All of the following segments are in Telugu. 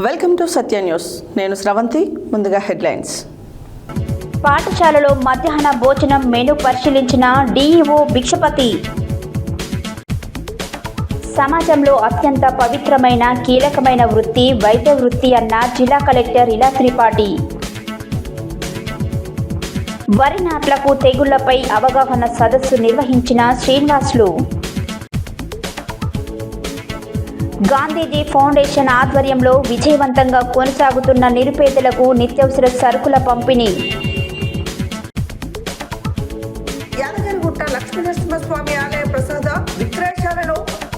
Welcome to Satya news. నేను శ్రవంతి. ముందుగా హెడ్లైన్స్. పాఠశాలలో మధ్యాహ్న భోజనం మెనూ పరిశీలించిన డీఈఓ భిక్షపతి. సమాజంలో అత్యంత పవిత్రమైన కీలకమైన వృత్తి వైద్య వృత్తి అన్న జిల్లా కలెక్టర్ ఇలా త్రిపాఠి. వరి నాట్లకు తెగుళ్లపై అవగాహన సదస్సు నిర్వహించిన శ్రీనివాసులు. గాంధీజీ ఫౌండేషన్ ఆధ్వర్యంలో విజయవంతంగా కొనసాగుతున్న నిరుపేదలకు నిత్యావసర సరుకుల పంపిణీ. యాదగిరిగుట్ట లక్ష్మీనరసింహస్వామి ఆలయ ప్రసాద విక్రయశాలలో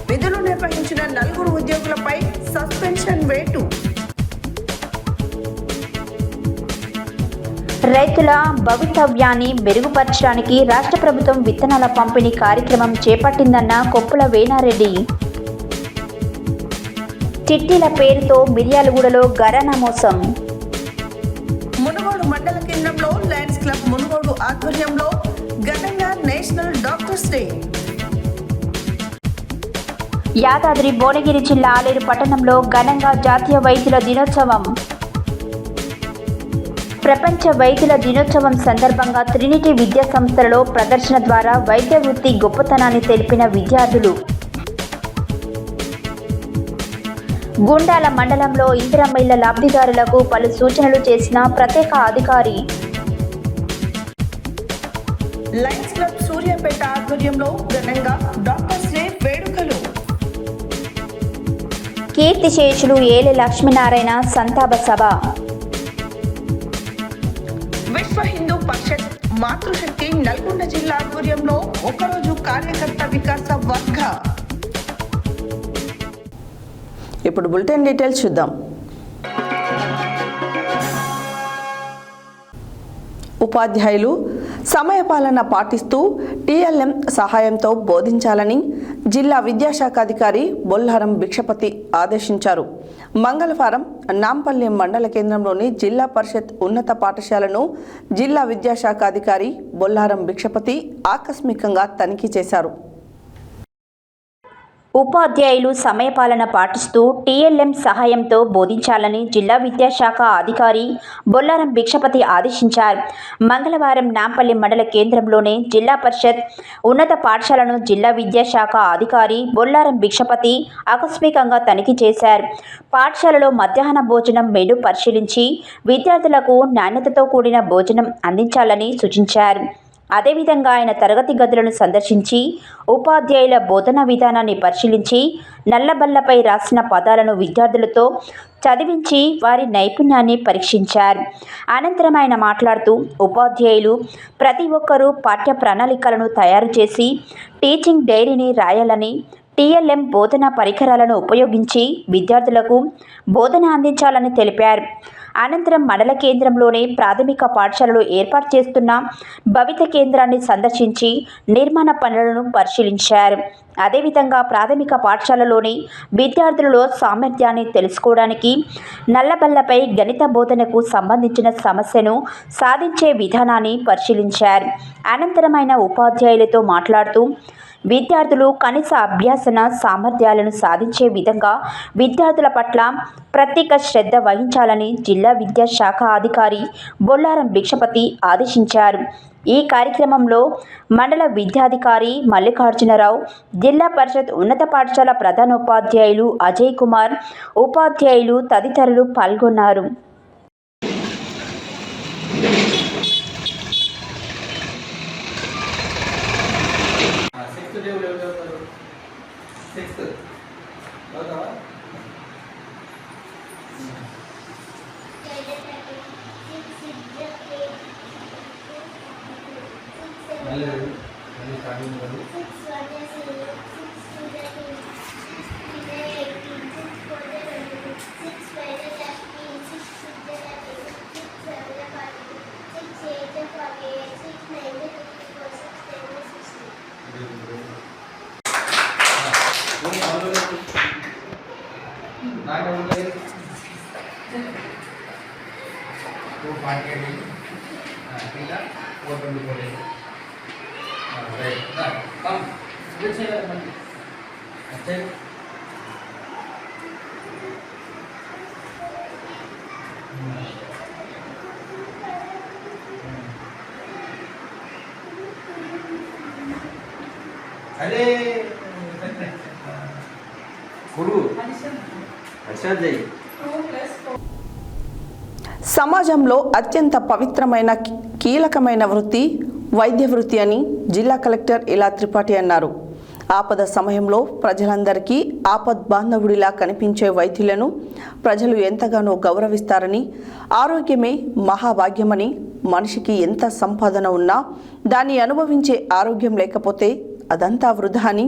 విధులు నిర్వహించిన 4 ఉద్యోగులపై సస్పెన్షన్ వేటు. రైతుల భవితవ్యాన్ని మెరుగుపరచడానికి రాష్ట్ర ప్రభుత్వం విత్తనాల పంపిణీ కార్యక్రమం చేపట్టిందన్న కొప్పుల వేణారెడ్డి. చిట్టీల పేరుతో మిర్యాలగూడలో ఘరానా మోసం. మునుగోడు మండల కేంద్రంలో లయన్స్ క్లబ్ మునుగోడు ఆధ్వర్యంలో ఘనంగా national doctors day. Yadadri Bhuvanagiri జిల్లా ఆలేరు పట్టణంలో ఘనంగా జాతీయ వైద్యుల దినోత్సవం. ప్రపంచ వైద్యుల దినోత్సవం సందర్భంగా ట్రినిటీ విద్యా సంస్థలలో ప్రదర్శన ద్వారా వైద్య వృత్తి గొప్పతనాన్ని తెలిపిన విద్యార్థులు. గుండాల మండలంలో ఇందిరమ్మ ఇళ్ల లబ్ధిదారులకు పలు సూచనలు చేసిన ప్రత్యేక అధికారి. లయన్స్ క్లబ్ సూర్యాపేట ఆధ్వర్యంలో ఘనంగా డాక్టర్స్ డే వేడుకలు. కీర్తిశేషులు ఏలె లక్ష్మీనారాయణ సంతాప సభ. విశ్వ హిందూ పరిషత్ మాతృశక్తి నల్గొండ జిల్లా ఆధ్వర్యంలో ఒకరోజు కార్యకర్త వికాస వర్గ. ఇప్పుడు బులెటిన్ డీటెయిల్స్ చూద్దాం. ఉపాధ్యాయులు సమయపాలన పాటిస్తూ టీఎల్ఎం సహాయంతో బోధించాలని జిల్లా విద్యాశాఖ అధికారి బొల్లారం భిక్షపతి ఆదేశించారు. మంగళవారం నాంపల్లి మండల కేంద్రంలోని జిల్లా పరిషత్ ఉన్నత పాఠశాలను జిల్లా విద్యాశాఖ అధికారి బొల్లారం భిక్షపతి ఆకస్మికంగా తనిఖీ చేశారు. ఉపాధ్యాయులు సమయపాలన పాటిస్తూ టీఎల్ఎం సహాయంతో బోధించాలని జిల్లా విద్యాశాఖ అధికారి బొల్లారం భిక్షపతి ఆదేశించారు. మంగళవారం నాంపల్లి మండల కేంద్రంలోని జిల్లా పరిషత్ ఉన్నత పాఠశాలను జిల్లా విద్యాశాఖ అధికారి బొల్లారం భిక్షపతి ఆకస్మికంగా తనిఖీ చేశారు. పాఠశాలలో మధ్యాహ్న భోజనం మెనూ పరిశీలించి విద్యార్థులకు నాణ్యతతో కూడిన భోజనం అందించాలని సూచించారు. అదేవిధంగా ఆయన తరగతి గదులను సందర్శించి ఉపాధ్యాయుల బోధనా విధానాన్ని పరిశీలించి నల్లబల్లపై రాసిన పదాలను విద్యార్థులతో చదివించి వారి నైపుణ్యాన్ని పరీక్షించారు. అనంతరం ఆయన మాట్లాడుతూ ఉపాధ్యాయులు ప్రతి ఒక్కరూ పాఠ్య ప్రణాళికలను తయారు చేసి టీచింగ్ డైరీని రాయాలని, టీఎల్ఎం బోధనా పరికరాలను ఉపయోగించి విద్యార్థులకు బోధన అందించాలని తెలిపారు. అనంతరం మండల కేంద్రంలోని ప్రాథమిక పాఠశాలలో ఏర్పాటు చేస్తున్న భవిత కేంద్రాన్ని సందర్శించి నిర్మాణ పనులను పరిశీలించారు. అదేవిధంగా ప్రాథమిక పాఠశాలలోని విద్యార్థులలో సామర్థ్యాన్ని తెలుసుకోవడానికి నల్లబల్లపై గణిత బోధనకు సంబంధించిన సమస్యను సాధించే విధానాన్ని పరిశీలించారు. అనంతరం ఆయన ఉపాధ్యాయులతో మాట్లాడుతూ విద్యార్థులు కనీస అభ్యాసన సామర్థ్యాలను సాధించే విధంగా విద్యార్థుల పట్ల ప్రత్యేక శ్రద్ధ వహించాలని జిల్లా విద్యాశాఖ అధికారి బొల్లారం భిక్షపతి ఆదేశించారు. ఈ కార్యక్రమంలో మండల విద్యాధికారి మల్లికార్జునరావు, జిల్లా పరిషత్ ఉన్నత పాఠశాల ప్రధానోపాధ్యాయులు అజయ్ కుమార్, ఉపాధ్యాయులు తదితరులు పాల్గొన్నారు. अरे गुरु अच्छा जय సమాజంలో అత్యంత పవిత్రమైన కీలకమైన వృత్తి వైద్య వృత్తి అని జిల్లా కలెక్టర్ ఇలా త్రిపాఠి అన్నారు. ఆపద సమయంలో ప్రజలందరికీ ఆపద్ బాంధవుడిలా కనిపించే వైద్యులను ప్రజలు ఎంతగానో గౌరవిస్తారని, ఆరోగ్యమే మహాభాగ్యమని, మనిషికి ఎంత సంపాదన ఉన్నా దాన్ని అనుభవించే ఆరోగ్యం లేకపోతే అదంతా వృధా అని,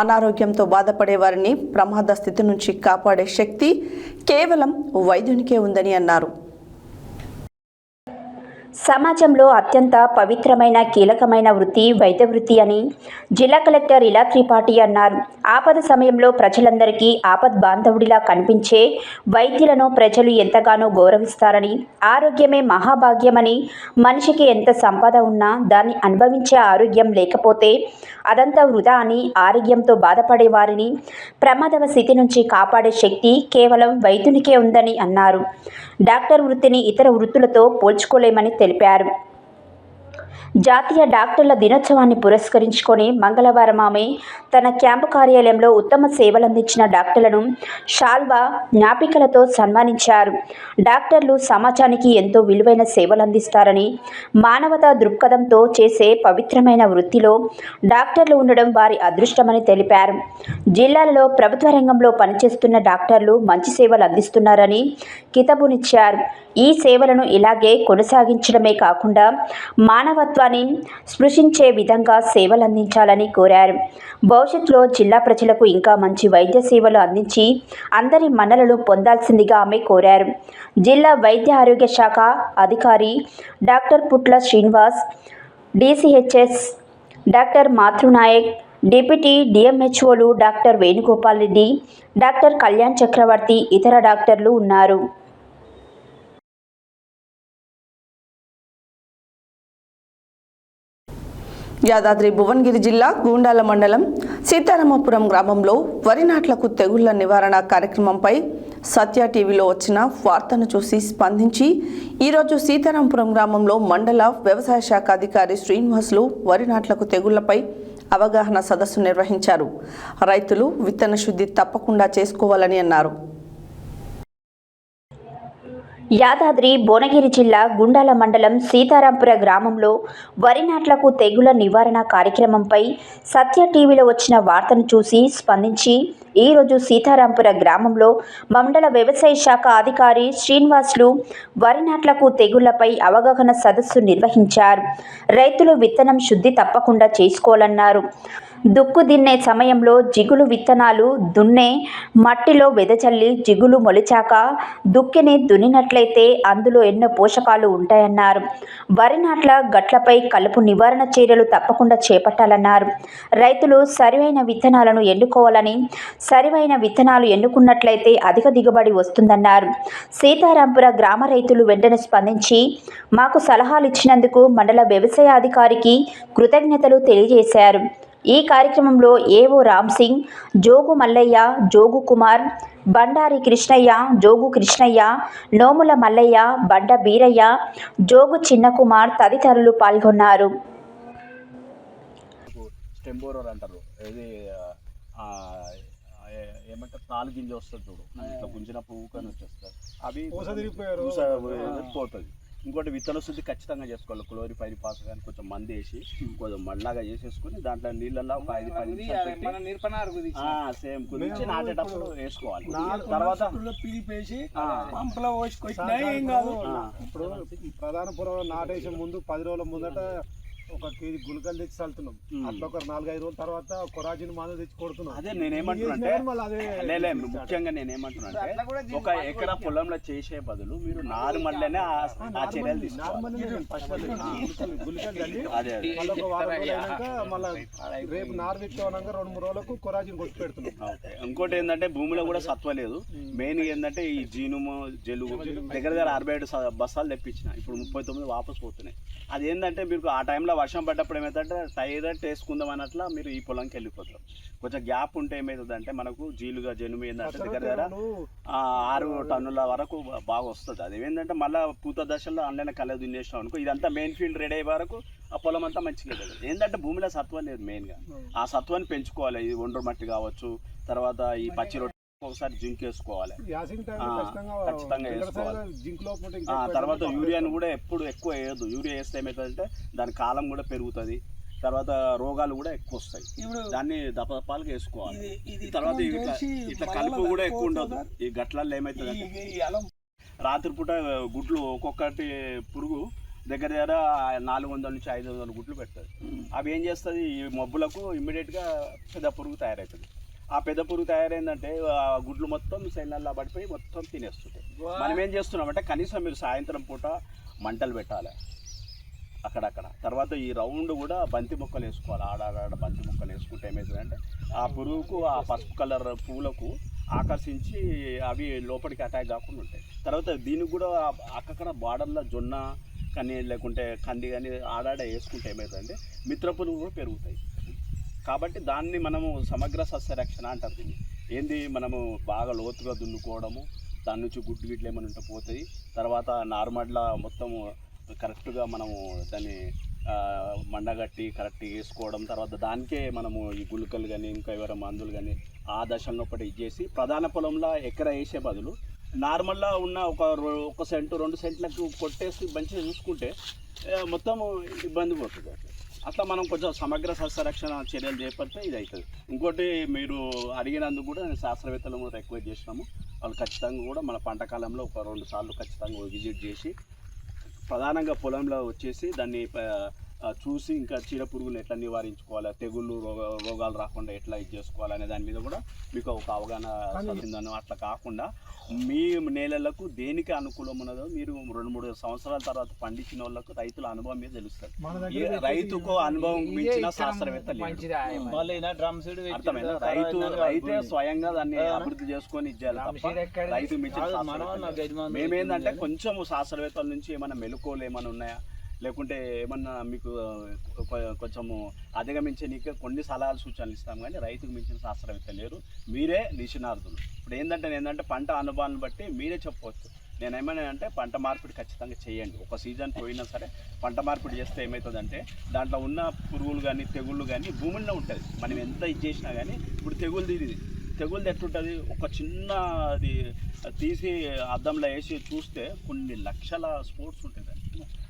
అనారోగ్యంతో బాధపడే వారిని ప్రమాద స్థితి నుంచి కాపాడే శక్తి కేవలం వైద్యునికే ఉందని అన్నారు. సమాజంలో అత్యంత పవిత్రమైన కీలకమైన వృత్తి వైద్య వృత్తి అని జిల్లా కలెక్టర్ ఇలా త్రిపాఠి అన్నారు. ఆపద సమయంలో ప్రజలందరికీ ఆపద్ బాంధవుడిలా కనిపించే వైద్యులను ప్రజలు ఎంతగానో గౌరవిస్తారని, ఆరోగ్యమే మహాభాగ్యమని, మనిషికి ఎంత సంపద ఉన్నా దాన్ని అనుభవించే ఆరోగ్యం లేకపోతే అదంతా వృధా అని, ఆరోగ్యంతో బాధపడే వారిని ప్రమాదవ స్థితి నుంచి కాపాడే శక్తి కేవలం వైద్యునికే ఉందని అన్నారు. డాక్టర్ వృత్తిని ఇతర వృత్తులతో పోల్చుకోలేమని తెలిపారు. జాతీయ డాక్టర్ల దినోత్సవాన్ని పురస్కరించుకొని మంగళవారం ఆమె తన క్యాంపు కార్యాలయంలో ఉత్తమ సేవలందించిన డాక్టర్లను షాల్వా, జ్ఞాపికలతో సన్మానించారు. డాక్టర్లు సమాజానికి ఎంతో విలువైన సేవలందిస్తారని, మానవతా దృక్పథంతో చేసే పవిత్రమైన వృత్తిలో డాక్టర్లు ఉండడం వారి అదృష్టమని తెలిపారు. జిల్లాలలో ప్రభుత్వ రంగంలో పనిచేస్తున్న డాక్టర్లు మంచి సేవలు అందిస్తున్నారని కితాబునిచ్చారు. ఈ సేవలను ఇలాగే కొనసాగించడమే కాకుండా మానవత్వాన్ని స్పృశించే విధంగా సేవలందించాలని కోరారు. భవిష్యత్తులో జిల్లా ప్రజలకు ఇంకా మంచి వైద్య సేవలు అందించి అందరి మన్ననలు పొందాల్సిందిగా ఆమె కోరారు. జిల్లా వైద్య ఆరోగ్య శాఖ అధికారి doctor Putla Srinivas, DCHS doctor Mathrunayak, deputy DMHOలు డాక్టర్ వేణుగోపాల్ రెడ్డి, డాక్టర్ కళ్యాణ్ చక్రవర్తి, ఇతర డాక్టర్లు ఉన్నారు. యాదాద్రి భువనగిరి జిల్లా గూండాల మండలం సీతారామపురం గ్రామంలో వరి నాట్లకు తెగుళ్ల నివారణ కార్యక్రమంపై సత్య టీవీలో వచ్చిన వార్తను చూసి స్పందించి ఈరోజు సీతారామపురం గ్రామంలో మండల వ్యవసాయ శాఖ అధికారి శ్రీనివాసులు వరి నాట్లకు తెగుళ్లపై అవగాహన సదస్సు నిర్వహించారు. రైతులు విత్తన శుద్ధి తప్పకుండా చేసుకోవాలని అన్నారు. యాదాద్రి భువనగిరి జిల్లా గుండాల మండలం సీతారాంపుర గ్రామంలో వరి నాట్లకు తెగుళ్ల నివారణ కార్యక్రమంపై సత్య టీవీలో వచ్చిన వార్తను చూసి స్పందించి ఈరోజు సీతారాంపుర గ్రామంలో మండల వ్యవసాయ శాఖ అధికారి శ్రీనివాసులు వరి నాట్లకు తెగుళ్లపై అవగాహన సదస్సు నిర్వహించారు. రైతులు విత్తనం శుద్ధి తప్పకుండా చేసుకోవాలన్నారు. దుక్కు దిన్నే సమయంలో జిగులు విత్తనాలు దున్నే మట్టిలో వెదజల్లి జిగులు మొలిచాక దుక్కిని దున్నినట్లయితే అందులో ఎన్నో పోషకాలు ఉంటాయన్నారు. వరి నాట్ల గట్లపై కలుపు నివారణ చర్యలు తప్పకుండా చేపట్టాలన్నారు. రైతులు సరివైన విత్తనాలను ఎన్నుకోవాలని, సరివైన విత్తనాలు ఎన్నుకున్నట్లయితే అధిక దిగుబడి వస్తుందన్నారు. సీతారాంపుర గ్రామ రైతులు వెంటనే స్పందించి మాకు సలహాలు ఇచ్చినందుకు మండల వ్యవసాయ అధికారికి కృతజ్ఞతలు తెలియజేశారు. ఈ కార్యక్రమంలో ఏవో రామ్ సింగ్, జోగు మల్లయ్య, జోగు కుమార్, బండారి కృష్ణయ్య, జోగు కృష్ణయ్య, నోముల మల్లయ్య, బండ బీరయ్య, జోగు చిన్న కుమార్ తదితరులు పాల్గొన్నారు. స్టెంబోరర్ అంటారు, ఇది ఏమంటారు, తాలు గింజ వస్తుంది చూడు, ఇట్లా గుంజిన పువ్వు కానీ వచ్చేస్తుంది, అవి పోతుంది. ఇంకోటి విత్తన శుద్ధి ఖచ్చితంగా చేసుకోవాలి. క్లోరిఫైర్ పాస్ కానీ కొంచెం మంది వేసి కొంచెం మళ్ళాగా చేసేసుకుని దాంట్లో నీళ్ళల్లో ఒక 5-10 నిమిషాలు పెట్టి సేమ్ గురించి నాటేటప్పుడు వేసుకోవాలి. తర్వాత పిలిపేసి పంపలో ఇప్పుడు ప్రధాన పొలం నాటేసే ముందు 10 రోజుల ముందట ఒక కేజీ గుళికలు తెచ్చి చల్లుతున్నాం. అట్లా ఒక 4-5 రోజుల తర్వాత కొరాజిన్ మందు తెచ్చి కొడుతున్నాం. అదే నేనేమంటున్నా, ముఖ్యంగా నేనేమంటున్నా అంటే ఒక ఎకరా పొలంలో చేసే బదులు మీరు నార్మల్గానే ఆ చర్యలు తీసుకోవాలి. రేపు నారు తెచ్చేవనంగా 2-3 రోజులకు కొరాజిన్ కొట్టి పెడుతున్నాం. ఇంకోటి ఏంటంటే భూమిలో కూడా సత్వ లేదు. మెయిన్ ఏంటంటే ఈ జీనుము జలుగు దగ్గర 67 బస్తాలు తెప్పించిన, ఇప్పుడు 39 వాపసు పోతున్నాయి. అది ఏంటంటే మీకు ఆ టైంలో మళ్ళీ వర్షం పడ్డప్పుడు ఏమవుతుందంటే డైరెక్ట్ వేసుకుందాం అన్నట్లా మీరు ఈ పొలంకి వెళ్ళిపోతారు. కొంచెం గ్యాప్ ఉంటే ఏమవుతుందంటే మనకు జీలుగా జనుము ఏంటంటే దగ్గర 6 టన్నుల వరకు బాగా వస్తుంది. అది ఏంటంటే మళ్ళీ పూత దశలో ఆన్లైన్ కళ్ళ దున్నేసాం అనుకో, ఇదంతా మెయిన్ ఫీల్డ్ రెడీ అయ్యే వరకు ఆ పొలం అంతా మంచిగా లేదు. ఏంటంటే భూమిలో సత్వం లేదు మెయిన్గా, ఆ సత్వాన్ని పెంచుకోవాలి. ఇది ఒండ్రు మట్టి కావచ్చు, తర్వాత ఈ పచ్చి రొట్టె ఒకసారి జింక్ వేసుకోవాలి, ఖచ్చితంగా వేసుకోవాలి. తర్వాత యూరియాను కూడా ఎప్పుడు ఎక్కువ వేయద్దు. యూరియా వేస్తే ఏమవుతుందంటే దాని కాలం కూడా పెరుగుతుంది, తర్వాత రోగాలు కూడా ఎక్కువ వస్తాయి. దాన్ని దపదపాలుగా వేసుకోవాలి. తర్వాత ఇట్లా కలుపు కూడా ఎక్కువ ఉండదు. ఈ గట్లలో ఏమవుతుందంటే రాత్రిపూట గుడ్లు ఒక్కొక్కటి పురుగు దగ్గర 400 నుంచి 500 గుడ్లు పెడుతుంది. అవి ఏం చేస్తుంది, ఈ మబ్బులకు ఇమ్మీడియట్గా పెద్ద పురుగు తయారవుతుంది. ఆ పెద్ద పురుగు తయారైందంటే ఆ గుడ్లు మొత్తం సైన్యాల్లో పడిపోయి మొత్తం తినేస్తుంటాయి. మనం ఏం చేస్తున్నామంటే కనీసం మీరు సాయంత్రం పూట మంటలు పెట్టాలి అక్కడక్కడ. తర్వాత ఈ రౌండ్ కూడా బంతి మొక్కలు వేసుకోవాలి. ఆడాడ బంతి మొక్కలు వేసుకుంటే ఏమవుతుందంటే ఆ పురుగుకు ఆ పసుపు కలర్ పూలకు ఆకర్షించి అవి లోపలికి అటాక్ కాకుండా ఉంటాయి. తర్వాత దీనికి కూడా అక్కడ బార్డర్లో జొన్న కానీ లేకుంటే కంది కానీ ఆడాడ వేసుకుంటే ఏమవుతుందంటే మిత్ర పురుగులు కూడా పెరుగుతాయి. కాబట్టి దాన్ని మనము సమగ్ర సస్యరక్షణ అంటారు. దీన్ని ఏంది, మనము బాగా లోతుగా దున్నుకోవడము, దాని నుంచి గుడ్డు గిడ్లు ఏమైనా ఉంటే పోతాయి. తర్వాత నార్మల్గా మొత్తము కరెక్ట్గా మనము దాన్ని మండగట్టి కరెక్ట్గా వేసుకోవడం. తర్వాత దానికే మనము ఈ గుళికలు కానీ ఇంకా ఎవరైనా మందులు కానీ ఆ దశలోపటి ఇచ్చేసి ప్రధాన పొలంలో ఎకరా వేసే బదులు నార్మల్గా ఉన్న ఒక సెంటు 2 సెంట్లకు కొట్టేసి మంచిగా చూసుకుంటే మొత్తం ఇబ్బంది పోతుంది. అట్లా మనం కొంచెం సమగ్ర సస్యరక్షణ చర్యలు చేపడితే ఇది అవుతుంది. ఇంకోటి మీరు అడిగినందుకు కూడా నేను శాస్త్రవేత్తలను కూడా రిక్వెస్ట్ చేసినాము. వాళ్ళు ఖచ్చితంగా కూడా మన పంట కాలంలో ఒక 2 సార్లు ఖచ్చితంగా విజిట్ చేసి ప్రధానంగా పొలంలో వచ్చేసి దాన్ని చూసి ఇంకా చీడ పురుగులు ఎట్లా నివారించుకోవాలి, తెగుళ్ళు రోగాలు రాకుండా ఎట్లా ఇది చేసుకోవాలనే దాని మీద కూడా మీకు ఒక అవగాహన చెందిందని. అట్లా కాకుండా మీ నేలలకు దేనికి అనుకూలం ఉన్నదో మీరు 2-3 సంవత్సరాల తర్వాత పండించిన వాళ్ళకు రైతుల అనుభవం మీద తెలుస్తుంది. రైతుకు అనుభవం మించిన శాస్త్రవేత్త అర్థమైనా. రైతే స్వయంగా దాన్ని అభివృద్ధి చేసుకొని ఇచ్చేయాలి తప్ప రైతు మించిన. మేమేందంటే కొంచెం శాస్త్రవేత్తల నుంచి ఏమైనా మెలకువలు ఏమైనా ఉన్నాయా, లేకుంటే ఏమన్నా మీకు కొంచెము అధిగమించనీకే కొన్ని సలహాలు సూచనలు ఇస్తాం, కానీ రైతుకు మించిన శాస్త్రవేత్త లేరు. మీరే నిష్ణార్థులు. ఇప్పుడు ఏంటంటే పంట అనుభవాన్ని బట్టి మీరే చెప్పవచ్చు. నేనేమన్నా అంటే పంట మార్పిడి ఖచ్చితంగా చేయండి. ఒక సీజన్ పోయినా సరే పంట మార్పిడి చేస్తే ఏమవుతుందంటే దాంట్లో ఉన్న పురుగులు కానీ తెగుళ్ళు కానీ భూమిలో ఉంటుంది. మనం ఎంత ఇది చేసినా కానీ ఇప్పుడు తెగులు ఎట్లుంటుంది, ఒక చిన్న అది తీసి అద్దంలో వేసి చూస్తే కొన్ని లక్షల స్పోర్ట్స్ ఉంటుంది.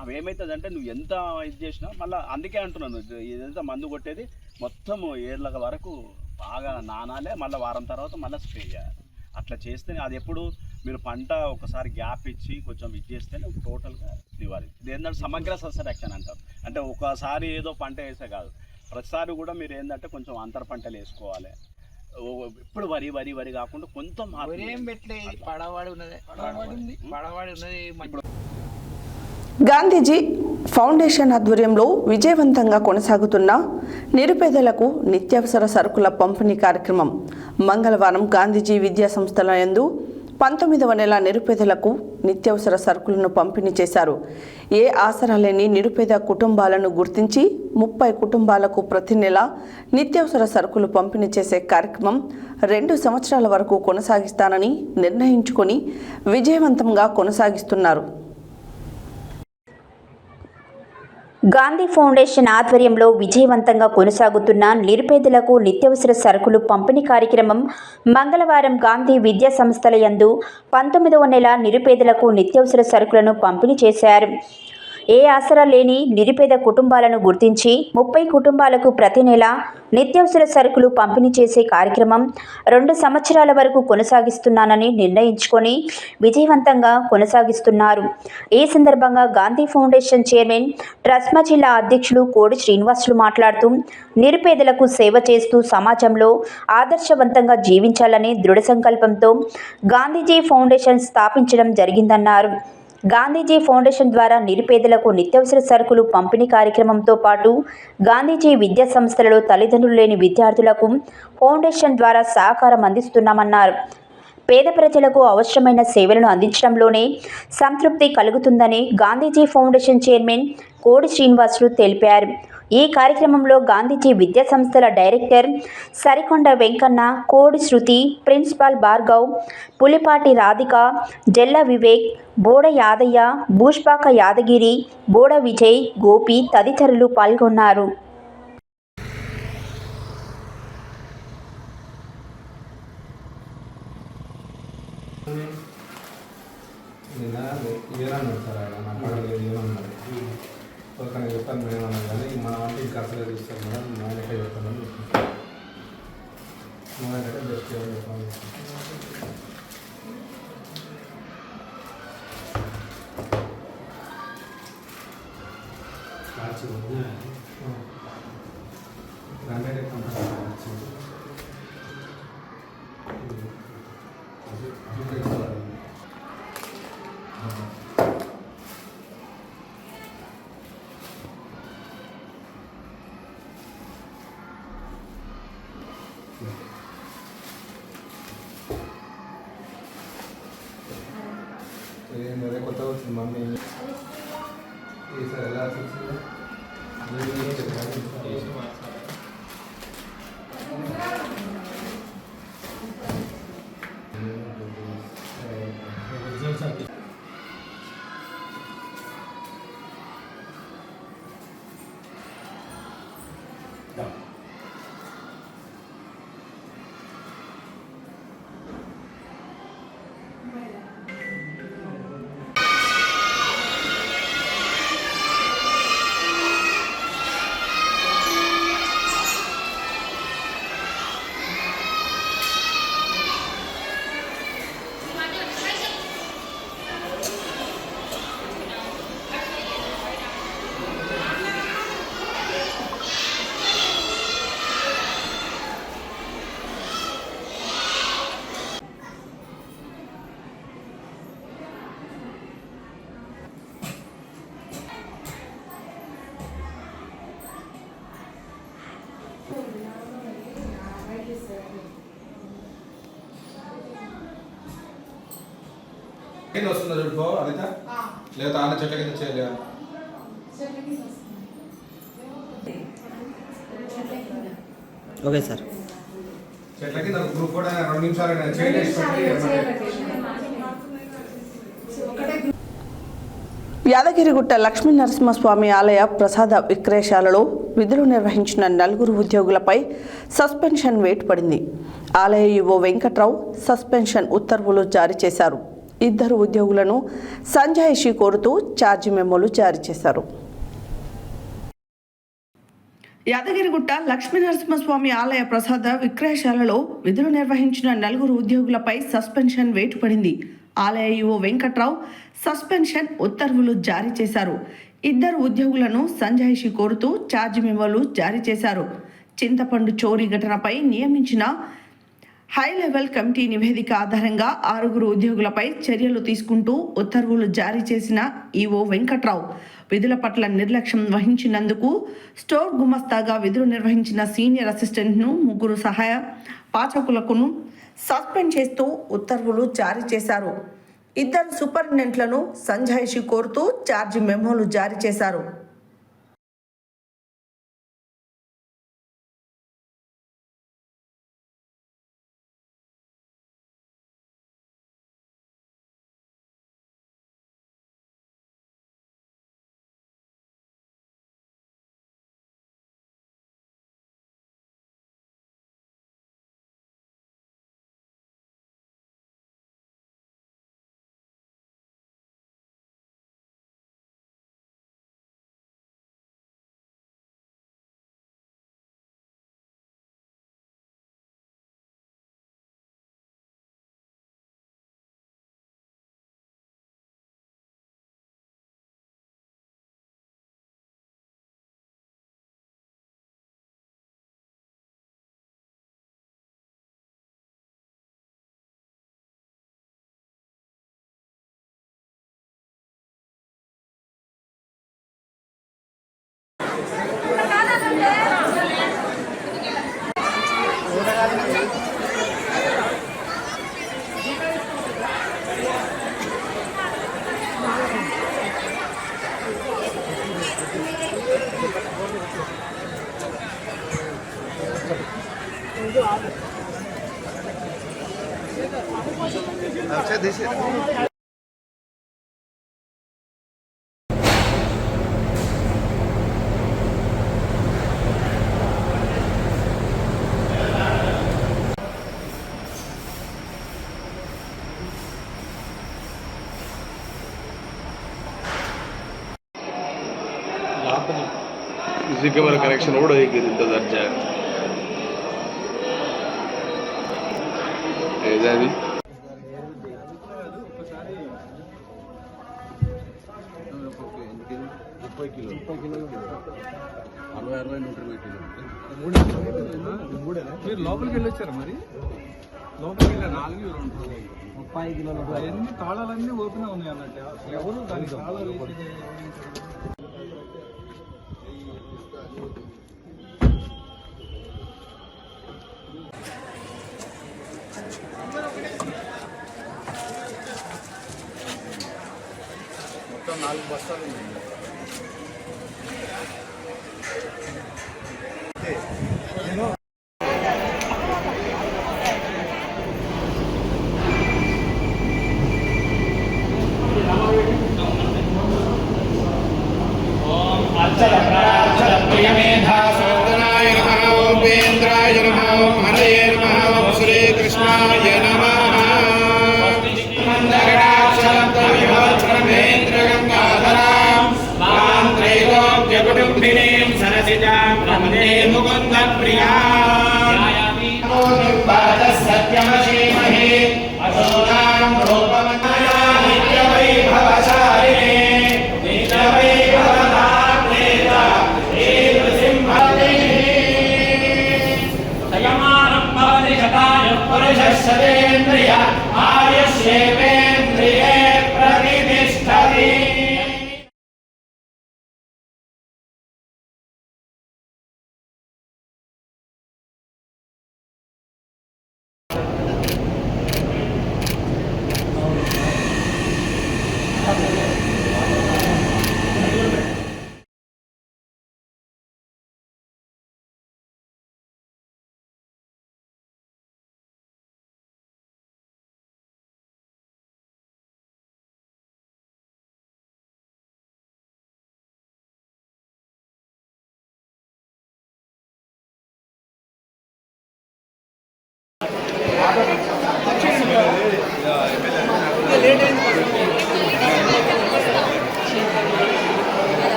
అవి ఏమవుతుందంటే నువ్వు ఎంత ఇది చేసినా మళ్ళీ అందుకే అంటున్నాను, ఇదంతా మందు కొట్టేది మొత్తం ఏళ్ళ వరకు బాగా నానాలే, మళ్ళీ వారం తర్వాత మళ్ళీ స్ప్రే చేయాలి. అట్లా చేస్తేనే అది ఎప్పుడు మీరు పంట ఒకసారి గ్యాప్ ఇచ్చి కొంచెం ఇది చేస్తేనే టోటల్గా నివారి. ఇది ఏంటంటే సమగ్ర సస్యరక్షణ అంటారు. అంటే ఒకసారి ఏదో పంట వేసే కాదు, ప్రతిసారి కూడా మీరు ఏంటంటే కొంచెం అంతర పంటలు వేసుకోవాలి. ఇప్పుడు వరి కాకుండా కొంత గాంధీజీ ఫౌండేషన్ ఆధ్వర్యంలో విజయవంతంగా కొనసాగుతున్న నిరుపేదలకు నిత్యావసర సరుకుల పంపిణీ కార్యక్రమం మంగళవారం గాంధీజీ విద్యా సంస్థల యందు 19వ నెల నిరుపేదలకు నిత్యావసర సరుకులను పంపిణీ చేశారు. ఏ ఆసరా లేని నిరుపేద కుటుంబాలను గుర్తించి 30 కుటుంబాలకు ప్రతి నెల నిత్యావసర సరుకులు పంపిణీ చేసే కార్యక్రమం 2 సంవత్సరాల వరకు కొనసాగిస్తానని నిర్ణయించుకొని విజయవంతంగా కొనసాగిస్తున్నారు. గాంధీ ఫౌండేషన్ ఆధ్వర్యంలో విజయవంతంగా కొనసాగుతున్న నిరుపేదలకు నిత్యావసర సరుకులు పంపిణీ కార్యక్రమం మంగళవారం గాంధీ విద్యా సంస్థల యందు 19వ నెల నిరుపేదలకు నిత్యావసర సరుకులను పంపిణీ చేశారు. ఏ ఆసరా లేని నిరుపేద కుటుంబాలను గుర్తించి 30 కుటుంబాలకు ప్రతి నెల నిత్యావసర సరుకులు పంపిణీ చేసే కార్యక్రమం 2 సంవత్సరాల వరకు కొనసాగిస్తున్నానని నిర్ణయించుకొని విజయవంతంగా కొనసాగిస్తున్నారు. ఈ సందర్భంగా గాంధీ ఫౌండేషన్ చైర్మన్ ట్రస్మా జిల్లా అధ్యక్షులు కోడి శ్రీనివాసులు మాట్లాడుతూ నిరుపేదలకు సేవ చేస్తూ సమాజంలో ఆదర్శవంతంగా జీవించాలనే దృఢ సంకల్పంతో గాంధీజీ ఫౌండేషన్ స్థాపించడం జరిగిందన్నారు. గాంధీజీ ఫౌండేషన్ ద్వారా నిరుపేదలకు నిత్యావసర సరుకులు పంపిణీ కార్యక్రమంతో పాటు గాంధీజీ విద్యా సంస్థలలో తల్లిదండ్రులు లేని విద్యార్థులకు ఫౌండేషన్ ద్వారా సహకారం అందిస్తున్నామన్నారు. పేద ప్రజలకు అవసరమైన సేవలను అందించడంలోనే సంతృప్తి కలుగుతుందని గాంధీజీ ఫౌండేషన్ చైర్మన్ కోడి శ్రీనివాసులు తెలిపారు. ఈ కార్యక్రమంలో గాంధీజీ విద్యా సంస్థల డైరెక్టర్ సరికొండ వెంకన్న, కోడి శృతి, ప్రిన్సిపాల్ భార్గవ్, పులిపాటి రాధిక, జెల్ల వివేక్, బోడ యాదయ్య, భూష్పాక యాదగిరి, బోడ విజయ్, గోపి తదితరులు పాల్గొన్నారు. ఒకరిని చెప్తాను మేము అన్నాం కానీ మనం అంటే ఇంకా అసలే చూస్తాం మేడం నాయనకే చెప్తామని నాయనకంటే బెస్ట్ ఏమని చెప్పాలి. గ్రాండెడ్ అదే కొత్త వచ్చింది మమ్మీ ఈసారి ఎలా వచ్చింది కింద వస్తుందా చూడుకో అనిత లేదా ఆన చెట్ల కింద చేయలేదా ఓకే సార్. చెట్ల కింద గ్రూప్ కూడా 2 నిమిషాలు చేయండి. యాదగిరిగుట్ట లక్ష్మీ నరసింహస్వామి ఆలయ ప్రసాద విక్రయశాలలో విధులు నిర్వహించిన 4 ఉద్యోగులపై సస్పెన్షన్ వేటు పడింది. ఆలయ ఈవో వెంకట్రావు సస్పెన్షన్ ఉత్తర్వులు జారీ చేశారు. 2 ఉద్యోగులను సంజాయిషీ కోరుతూ ఛార్జీ మెమోలు జారీ చేశారు. యాదగిరిగుట్ట లక్ష్మీ నరసింహస్వామి ఆలయ ప్రసాద విక్రయశాలలో విధులు నిర్వహించిన 4 ఉద్యోగులపై సస్పెన్షన్ వేటు పడింది. ఆలయ ఈవో వెంకట్రావు సస్పెన్షన్ ఉత్తర్వులు జారీ చేశారు. 2 ఉద్యోగులను సంజాయిషీ కోరుతూ ఛార్జీ మెమోలు జారీ చేశారు. చింతపండు చోరీ ఘటనపై నియమించిన హై లెవెల్ కమిటీ నివేదిక ఆధారంగా 6 ఉద్యోగులపై చర్యలు తీసుకుంటూ ఉత్తర్వులు జారీ చేసిన ఈవో వెంకట్రావు విధుల పట్ల నిర్లక్ష్యం వహించినందుకు స్టోర్ గుమస్తాగా విధులు నిర్వహించిన సీనియర్ అసిస్టెంట్ను 3 సహాయ పాచకులకు సస్పెండ్ చేస్తూ ఉత్తర్వులు జారీ చేశారు. 2 సూపరింటెండెంట్లను సంజాయిషీ కోరుతూ ఛార్జీ మెమోలు జారీ చేశారు. इसी के बारे कनेक्शन हो रही है कितना दर्जा है ऐसा भी మీరు లోపలికి వెళ్ళొచ్చారా మరి లోపలికి వెళ్ళి 4 కిలోలు అన్ని తాళాలన్నీ ఓపెన్ ఉన్నాయి అన్నట్టు అసలు ఎవరు దానికి తాళాలు మొత్తం 4 బస్తాలు ఉన్నాయి. प्रियमेधासोदनाय नमः ओम वेन्द्राय नमः ओम हरये नमः ओम श्रीकृष्णाय नमः मंदगडाक्षरमेन्द्रगंगाधरां मां त्रैलोक्यकुटुम्बिनीं सरसिजां वन्दे मुकुन्दप्रियां सत्यमशीमहे असोदां रूपमया नित्यवैभवचारिणे पुरुषेन्द्रिय आयुष्येवेन्द्रिये प्रतिष्ठति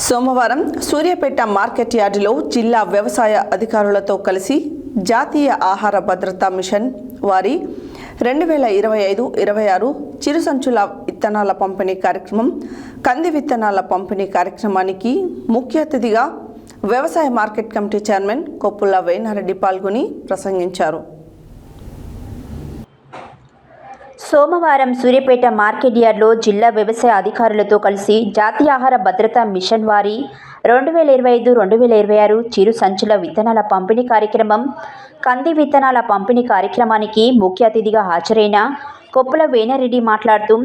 సోమవారం సూర్యాపేట మార్కెట్ యార్డులో జిల్లా వ్యవసాయ అధికారులతో కలిసి జాతీయ ఆహార భద్రతా మిషన్ వారి 2025-26 చిరు సంచుల విత్తనాల పంపిణీ కార్యక్రమం కంది విత్తనాల పంపిణీ కార్యక్రమానికి ముఖ్య అతిథిగా వ్యవసాయ market committee chairman Koppula Venareddy పాల్గొని ప్రసంగించారు. సోమవారం సూర్యాపేట మార్కెట్ యార్డ్లో జిల్లా వ్యవసాయ అధికారులతో కలిసి జాతీయ ఆహార భద్రతా మిషన్ వారి 2025-26 చిరు సంచుల విత్తనాల పంపిణీ కార్యక్రమం కంది విత్తనాల పంపిణీ కార్యక్రమానికి ముఖ్య అతిథిగా హాజరైన కొప్పుల వేనారెడ్డి మాట్లాడుతూ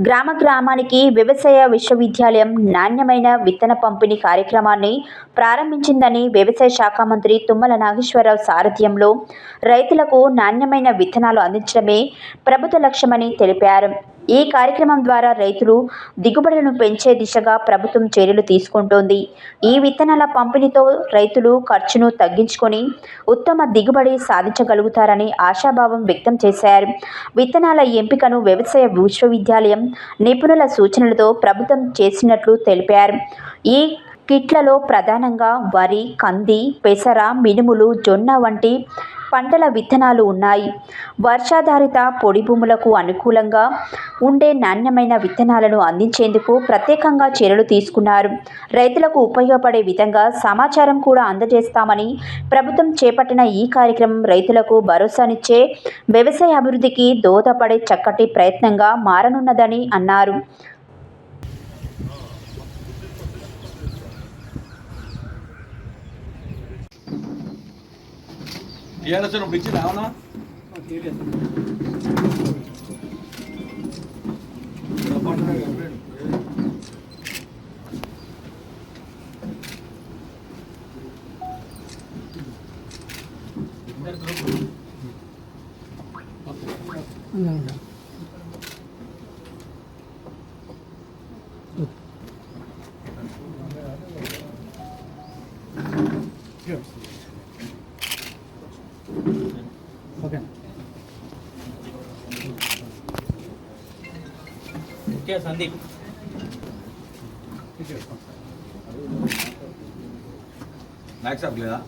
గ్రామానికి వ్యవసాయ విశ్వవిద్యాలయం నాణ్యమైన విత్తన పంపిణీ కార్యక్రమాన్ని ప్రారంభించిందని వ్యవసాయ శాఖ మంత్రి తుమ్మల నాగేశ్వరరావు సారథ్యంలో రైతులకు నాణ్యమైన విత్తనాలు అందించడమే ప్రభుత్వ లక్ష్యమని తెలిపారు. ఈ కార్యక్రమం ద్వారా రైతులు దిగుబడులను పెంచే దిశగా ప్రభుత్వం చర్యలు తీసుకుంటోంది. ఈ విత్తనాల పంపిణీతో రైతులు ఖర్చును తగ్గించుకొని ఉత్తమ దిగుబడి సాధించగలుగుతారని ఆశాభావం వ్యక్తం చేశారు. విత్తనాల ఎంపికను వ్యవసాయ విశ్వవిద్యాలయం నిపుణుల సూచనలతో ప్రభుత్వం చేసినట్లు తెలిపారు. ఈ కిట్లలో ప్రధానంగా వరి, కంది, పెసర, మినుములు, జొన్న వంటి పంటల విత్తనాలు ఉన్నాయి. వర్షాధారిత పొడి భూములకు అనుకూలంగా ఉండే నాణ్యమైన విత్తనాలను అందించేందుకు ప్రత్యేకంగా చర్యలు తీసుకున్నారు. రైతులకు ఉపయోగపడే విధంగా సమాచారం కూడా అందజేస్తామని ప్రభుత్వం చేపట్టిన ఈ కార్యక్రమం రైతులకు భరోసానిచ్చే వ్యవసాయ అభివృద్ధికి దోహదపడే చక్కటి ప్రయత్నంగా మారనున్నదని అన్నారు. టీఆర్ఎస్ ఇప్పుడు ఇచ్చింది ఏమన్నా సందీప్ మ్యాక్స్ అప్ లేదా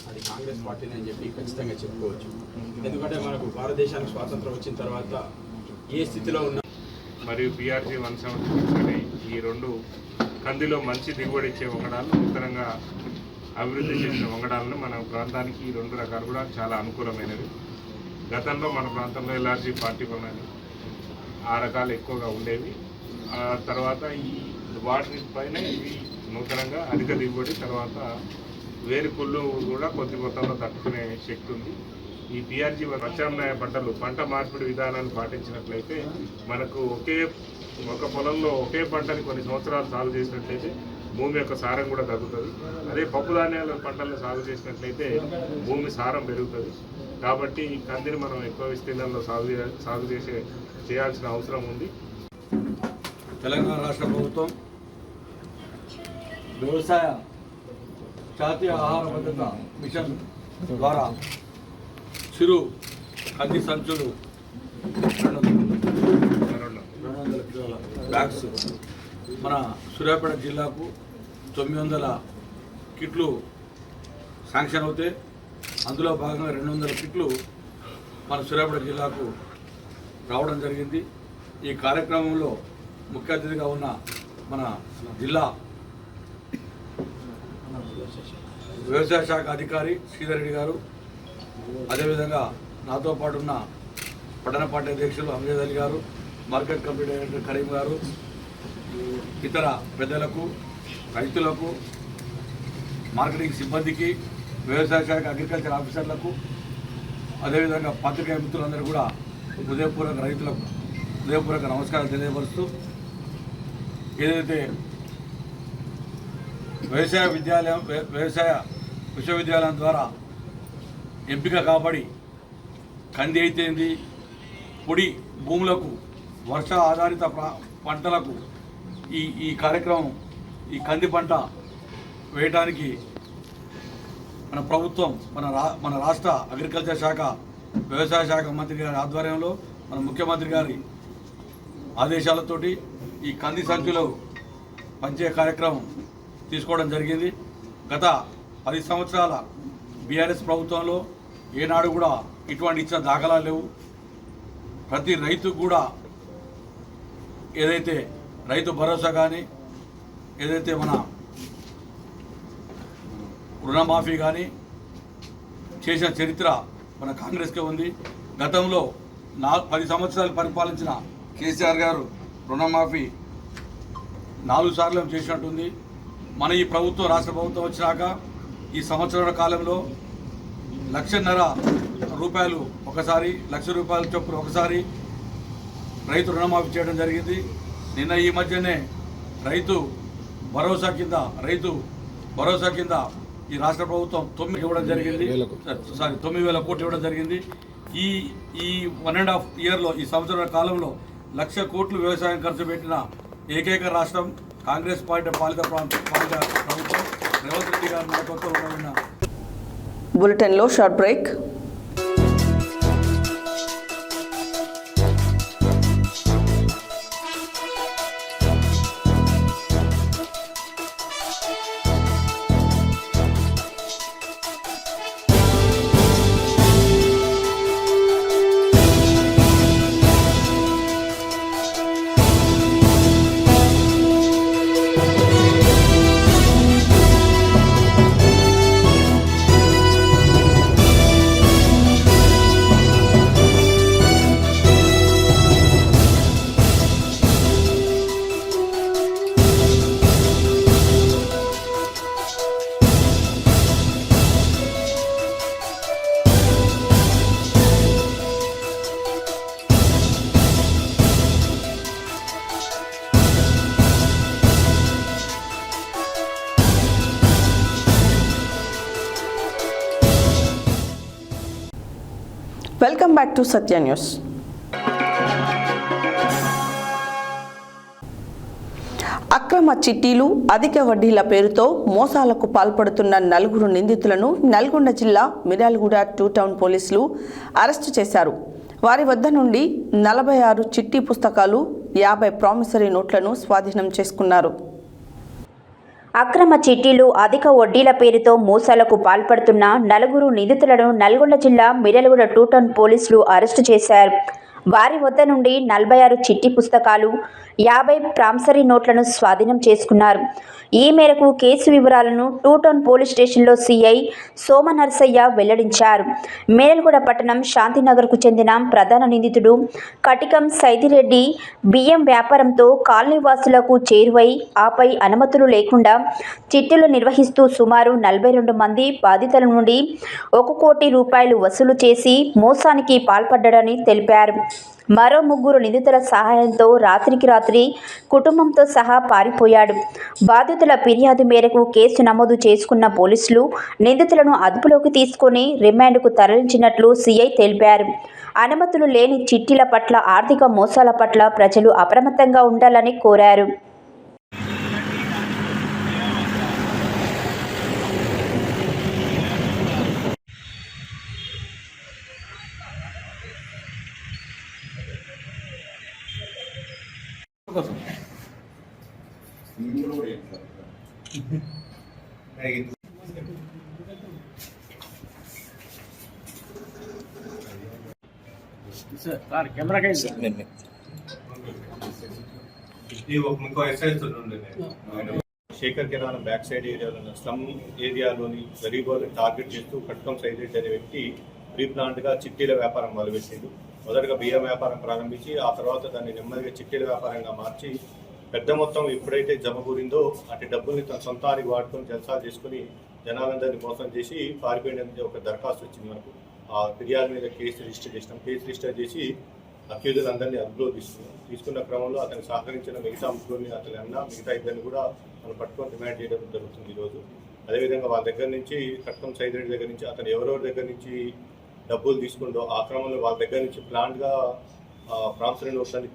అది కాంగ్రెస్ పార్టీని అని చెప్పి ఖచ్చితంగా చెప్పుకోవచ్చు. ఎందుకంటే మనకు భారతదేశానికి స్వాతంత్రం వచ్చిన తర్వాత ఏ స్థితిలో ఉన్న మరియు PRG 176 అనే ఈ రెండు కందిలో మంచి దిగుబడి ఇచ్చే వంగడాలు నూతనంగా అభివృద్ధి చేసిన వంగడాలను మన ప్రాంతానికి ఈ రెండు రకాలు కూడా చాలా అనుకూలమైనవి. గతంలో మన ప్రాంతంలో ఎల్ఆర్జీ 41 అని ఆ రకాలు ఎక్కువగా ఉండేవి. ఆ తర్వాత ఈ వాటిపైన ఇవి నూతనంగా అధిక దిగుబడి, తర్వాత వేరు కుళ్ళు కూడా కొద్ది మొత్తంలో తట్టుకునే శక్తి ఉంది. ఈ PRG ప్రత్యామ్నాయ పంటలు పంట మార్పిడి విధానాన్ని పాటించినట్లయితే మనకు ఒక పొలంలో ఒకే పంటని కొన్ని సంవత్సరాలు సాగు చేసినట్లయితే భూమి యొక్క సారం కూడా తగ్గుతుంది. అదే పప్పు ధాన్యాల పంటలను సాగు చేసినట్లయితే భూమి సారం పెరుగుతుంది. కాబట్టి కందిని మనం ఎక్కువ విస్తీర్ణంలో సాగు చేయాల్సిన అవసరం ఉంది. తెలంగాణ రాష్ట్ర ప్రభుత్వం వ్యవసాయ జాతీయ ఆహార భద్రత మిషన్ ద్వారా చిరు కంది సంచులు 200 కిలోల బ్యాగ్స్ మన సూర్యాపేట జిల్లాకు 900 కిట్లు శాంక్షన్ అవుతే అందులో భాగంగా 200 కిట్లు మన సూర్యాపేట జిల్లాకు రావడం జరిగింది. ఈ కార్యక్రమంలో ముఖ్య అతిథిగా ఉన్న మన జిల్లా వ్యవసాయ శాఖ అధికారి శ్రీధర్ రెడ్డి గారు, అదేవిధంగా నాతో పాటు ఉన్న పట్టణ పార్టీ అధ్యక్షులు అమజద్ అలీ గారు, మార్కెట్ కమిటీ డైరెక్టర్ కరీం గారు, ఇతర పెద్దలకు, రైతులకు, మార్కెటింగ్ సిబ్బందికి, వ్యవసాయ శాఖ అగ్రికల్చర్ ఆఫీసర్లకు, అదేవిధంగా పత్రికా మిత్రులందరూ కూడా హృదయపూర్వక నమస్కారాలు తెలియపరుస్తూ, ఏదైతే వ్యవసాయ విశ్వవిద్యాలయం ద్వారా ఎంపిక కాబడి కంది అయితేంది పొడి భూములకు వర్ష ఆధారిత పంటలకు ఈ కార్యక్రమం ఈ కంది పంట వేయడానికి మన ప్రభుత్వం మన రాష్ట్ర అగ్రికల్చర్ శాఖ వ్యవసాయ శాఖ మంత్రి గారి ఆధ్వర్యంలో మన ముఖ్యమంత్రి గారి ఆదేశాలతోటి ఈ కంది సంచులు పంచే కార్యక్రమం తీసుకోవడం జరిగింది. గత 10 సంవత్సరాల బీఆర్ఎస్ ప్రభుత్వంలో ఏనాడు కూడా ఇటువంటి ఇచ్చిన దాఖలాలు లేవు. ప్రతి రైతుకు కూడా ఏదైతే రైతు భరోసా కానీ, ఏదైతే మన రుణమాఫీ కానీ చేసిన చరిత్ర మన కాంగ్రెస్కే ఉంది. గతంలో 10 సంవత్సరాలు పరిపాలించిన కేసీఆర్ గారు రుణమాఫీ 4 సార్లు చేసినట్టుంది. మన ఈ ప్రభుత్వం రాష్ట్ర ప్రభుత్వం వచ్చినాక ఈ సంవత్సరాల కాలంలో 1,50,000 రూపాయలు ఒకసారి, 1,00,000 రూపాయల చొప్పున ఒకసారి రైతు రుణమాఫీ చేయడం జరిగింది. నిన్న ఈ మధ్యనే రైతు భరోసా కింద ఈ రాష్ట్ర ప్రభుత్వం 9 ఇవ్వడం జరిగింది. 9,000 కోట్లు ఇవ్వడం జరిగింది. ఈ 1.5 ఇయర్లో, ఈ సంవత్సరాల కాలంలో 1,00,000 కోట్లు వ్యవసాయం ఖర్చు పెట్టిన ఏకైక రాష్ట్రం కాంగ్రెస్ పార్టీ పాలిత ప్రభుత్వం రేవంత్ రెడ్డి గారి నాయకత్వంలో ఉన్న. బులెటిన్లో short break. Welcome back to Satya news. అక్రమ చిట్టీలు, అధిక వడ్డీల పేరుతో మోసాలకు పాల్పడుతున్న 4 నిందితులను నల్గొండ జిల్లా మిర్యాలగూడ 2 టౌన్ పోలీసులు అరెస్టు చేశారు. వారి వద్ద నుండి 46 చిట్టి పుస్తకాలు, 50 ప్రామిసరీ నోట్లను స్వాధీనం చేసుకున్నారు. అక్రమ చిట్టీలు, అధిక వడ్డీల పేరుతో మోసాలకు పాల్పడుతున్న 4 నిందితులను నల్గొండ జిల్లా మిర్యాలగూడ 2 టౌన్ పోలీసులు అరెస్టు చేశారు. వారి వద్ద నుండి 46 చిట్టి పుస్తకాలు, 50 ప్రామిసరీ నోట్లను స్వాధీనం చేసుకున్నారు. ఈ మేరకు కేసు వివరాలను 2 టౌన్ పోలీస్ స్టేషన్లో సిఐ సోమనర్సయ్య వెల్లడించారు. మిర్యాలగూడ పట్టణం శాంతినగర్కు చెందిన ప్రధాన నిందితుడు కటికం సైదిరెడ్డి బియ్యం వ్యాపారంతో కాలనీ వాసులకు చేరువై ఆపై అనుమతులు లేకుండా చిట్టీలు నిర్వహిస్తూ సుమారు 42 మంది బాధితుల నుండి 1 కోటి రూపాయలు వసూలు చేసి మోసానికి పాల్పడ్డాడని తెలిపారు. మరో 3 నిందితుల సహాయంతో రాత్రికి రాత్రి కుటుంబంతో సహా పారిపోయాడు. బాధితుల ఫిర్యాదు మేరకు కేసు నమోదు చేసుకున్న పోలీసులు నిందితులను అదుపులోకి తీసుకుని రిమాండ్కు తరలించినట్లు సిఐ తెలిపారు. అనుమతులు లేని చిట్టీల పట్ల, ఆర్థిక మోసాల పట్ల ప్రజలు అప్రమత్తంగా ఉండాలని కోరారు. శేఖర్ కిరాణా బ్యాక్ సైడ్ ఏరియాలో స్లమ్ ఏరియాలోని గరీబ్ వాళ్ళని టార్గెట్ చేస్తూ కట్కం సైదిరెడ్డి అనే వ్యక్తి ప్రీప్లాంట్గా చిట్టీల వ్యాపారం మొదలుపెట్టిండు. మొదటగా బియ్యం వ్యాపారం ప్రారంభించి ఆ తర్వాత దాన్ని నెమ్మదిగా చిట్టీల వ్యాపారంగా మార్చి పెద్ద మొత్తం ఎప్పుడైతే జమకూరిందో అటు డబ్బుల్ని తన సొంతానికి వాడుకొని జల్సాలు చేసుకుని జనాలందరినీ మోసం చేసి పారిపోయిన ఒక దరఖాస్తు వచ్చింది మనకు. ఆ ఫిర్యాదు మీద కేసు రిజిస్టర్ చేసినాం. కేసు రిజిస్టర్ చేసి అక్యూజులు అందరినీ అదుపులో తీసుకున్న క్రమంలో అతను సహకరించిన మిగతా ముగ్గురిని మిగతా ఇద్దరిని కూడా మనం పట్టుకొని రిమాండ్ చేయడం జరుగుతుంది ఈరోజు. అదేవిధంగా వాళ్ళ దగ్గర నుంచి కట్కం సైదిరెడ్డి దగ్గర నుంచి అతను ఎవరెవరి దగ్గర నుంచి డబ్బులు తీసుకుంటో ఆ క్రమంలో వాళ్ళ దగ్గర నుంచి ప్లాంట్గా ప్రామిసరీ నోట్లన్నీ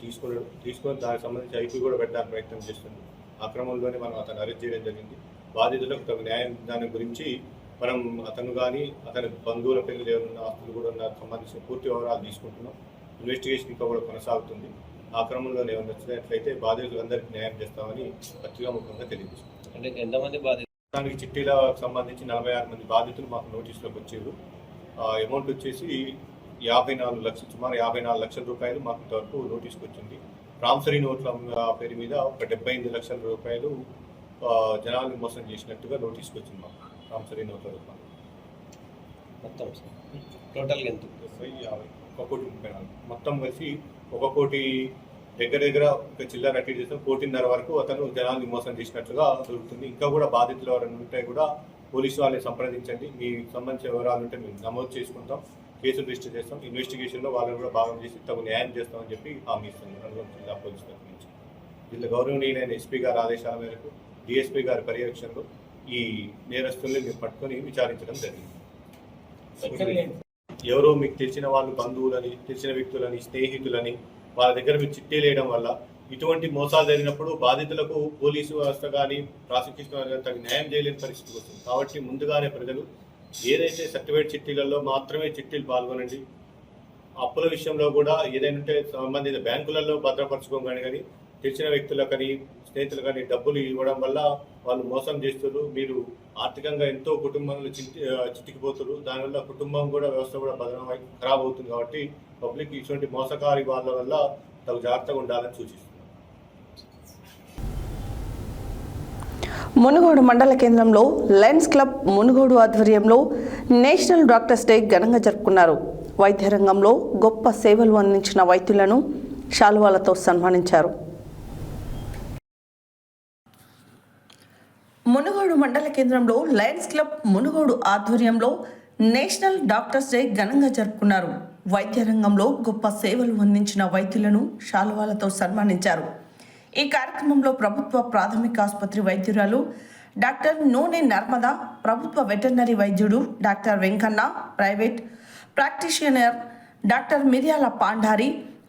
తీసుకొని దానికి సంబంధించి ఐపీ కూడా పెట్టడానికి ప్రయత్నం చేస్తుంది. ఆ క్రమంలోనే మనం అతను అరెస్ట్ చేయడం జరిగింది. బాధితులకు తమ న్యాయం దాని గురించి మనం అతను కానీ అతని బంధువుల పేర్లు ఏమన్నా ఆస్తులు కూడా సంబంధించిన పూర్తి వివరాలు తీసుకుంటున్నాం. ఇన్వెస్టిగేషన్ ఇంకా కూడా కొనసాగుతుంది. ఆ క్రమంలో ఏమైనా వచ్చినట్లయితే బాధితులందరికీ న్యాయం చేస్తామని పత్రికాముఖంగా తెలియజేస్తున్నాం. అంటే ఎంతమంది బాధితులు? చిట్టీలకు సంబంధించి 46 మంది బాధితులు మాకు నోటీసులోకి వచ్చారు. అమౌంట్ వచ్చేసి 54 లక్షలు, సుమారు 54 లక్షల రూపాయలు మాకు ఇంతవరకు నోటీస్కి వచ్చింది. ప్రామిసరీ నోట్ల పేరు మీద ఒక 78 లక్షల రూపాయలు జనాలను మోసం చేసినట్టుగా నోటీస్కి వచ్చింది మాకు. ప్రామిసరీ నోట్ల రూపాయలు మొత్తం టోటల్గా ఎంత? 1,30,40,000 మొత్తం కలిసి 1 కోటి దగ్గర ఒక చిల్లర అట్టి చేస్తాం. 1,50,00,000 వరకు అతను జనాల్ని మోసం చేసినట్లుగా దొరుకుతుంది. ఇంకా కూడా బాధితులు ఎవరైనా ఉంటే కూడా పోలీసు వాళ్ళని సంప్రదించండి. మీ సంబంధించిన వివరాలు ఉంటే మేము నమోదు చేసుకుంటాం, కేసులు రిజిస్టర్ చేస్తాం. ఇన్వెస్టిగేషన్లో వాళ్ళని కూడా భాగం చేసి తగు న్యాయం చేస్తామని చెప్పి హామీ ఇస్తుంది నల్గొండ జిల్లా పోలీసు తరఫు నుంచి. జిల్లా గౌరవనీయులైన ఎస్పీ గారి ఆదేశాల మేరకు డిఎస్పీ గారి పర్యవేక్షణలో ఈ నేరస్తుల్ని మేము పట్టుకొని విచారించడం జరిగింది. ఎవరో మీకు తెలిసిన వాళ్ళు, బంధువులని, తెలిసిన వ్యక్తులని, స్నేహితులని వాళ్ళ దగ్గర మీరు చిట్టీలు వేయడం వల్ల ఇటువంటి మోసాలు జరిగినప్పుడు బాధితులకు పోలీసు వ్యవస్థ కానీ ప్రాసిక్యూషన్ కానీ తగిన న్యాయం చేయలేని పరిస్థితి వస్తుంది. కాబట్టి ముందుగానే ప్రజలు ఏదైతే సర్టిఫైడ్ చిట్టీలలో మాత్రమే చిట్టీలు పాల్గొనండి. అప్పుల విషయంలో కూడా ఏదైనా సంబంధిత బ్యాంకులలో భద్రపరచుకోగానే కానీ తెలిసిన వ్యక్తులకు కానీ స్నేహితులు కానీ డబ్బులు ఇవ్వడం వల్ల వాళ్ళు మోసం చేస్తారు. మీరు ఆర్థికంగా ఎంతో కుటుంబంలో చిట్టికిపోతారు. దానివల్ల కుటుంబం కూడా, వ్యవస్థ కూడా భద్రమై ఖరాబ్ అవుతుంది. కాబట్టి పబ్లిక్ ఇటువంటి మోసకారి వాళ్ళ వల్ల తగు జాగ్రత్తగా ఉండాలని సూచిస్తుంది. మునుగోడు మండల కేంద్రంలో లయన్స్ క్లబ్ మునుగోడు ఆధ్వర్యంలో నేషనల్ డాక్టర్స్ డే ఘనంగా జరుపుకున్నారు. వైద్య రంగంలో గొప్ప సేవలు అందించిన వైద్యులను శాలువాలతో సన్మానించారు. మునుగోడు మండల కేంద్రంలో లయన్స్ క్లబ్ మునుగోడు ఆధ్వర్యంలో నేషనల్ డాక్టర్స్ డే ఘనంగా జరుపుకున్నారు. వైద్య రంగంలో గొప్ప సేవలు అందించిన వైద్యులను శాలువాలతో సన్మానించారు. ఈ కార్యక్రమంలో ప్రభుత్వ ప్రాథమిక ఆసుపత్రి వైద్యురాలు డాక్టర్ నూనె నర్మద, ప్రభుత్వ వెటర్నరీ వైద్యుడు డాక్టర్ వెంకన్న, ప్రైవేట్ ప్రాక్టీషియనర్ డాక్టర్ మిర్యాల పాండారి,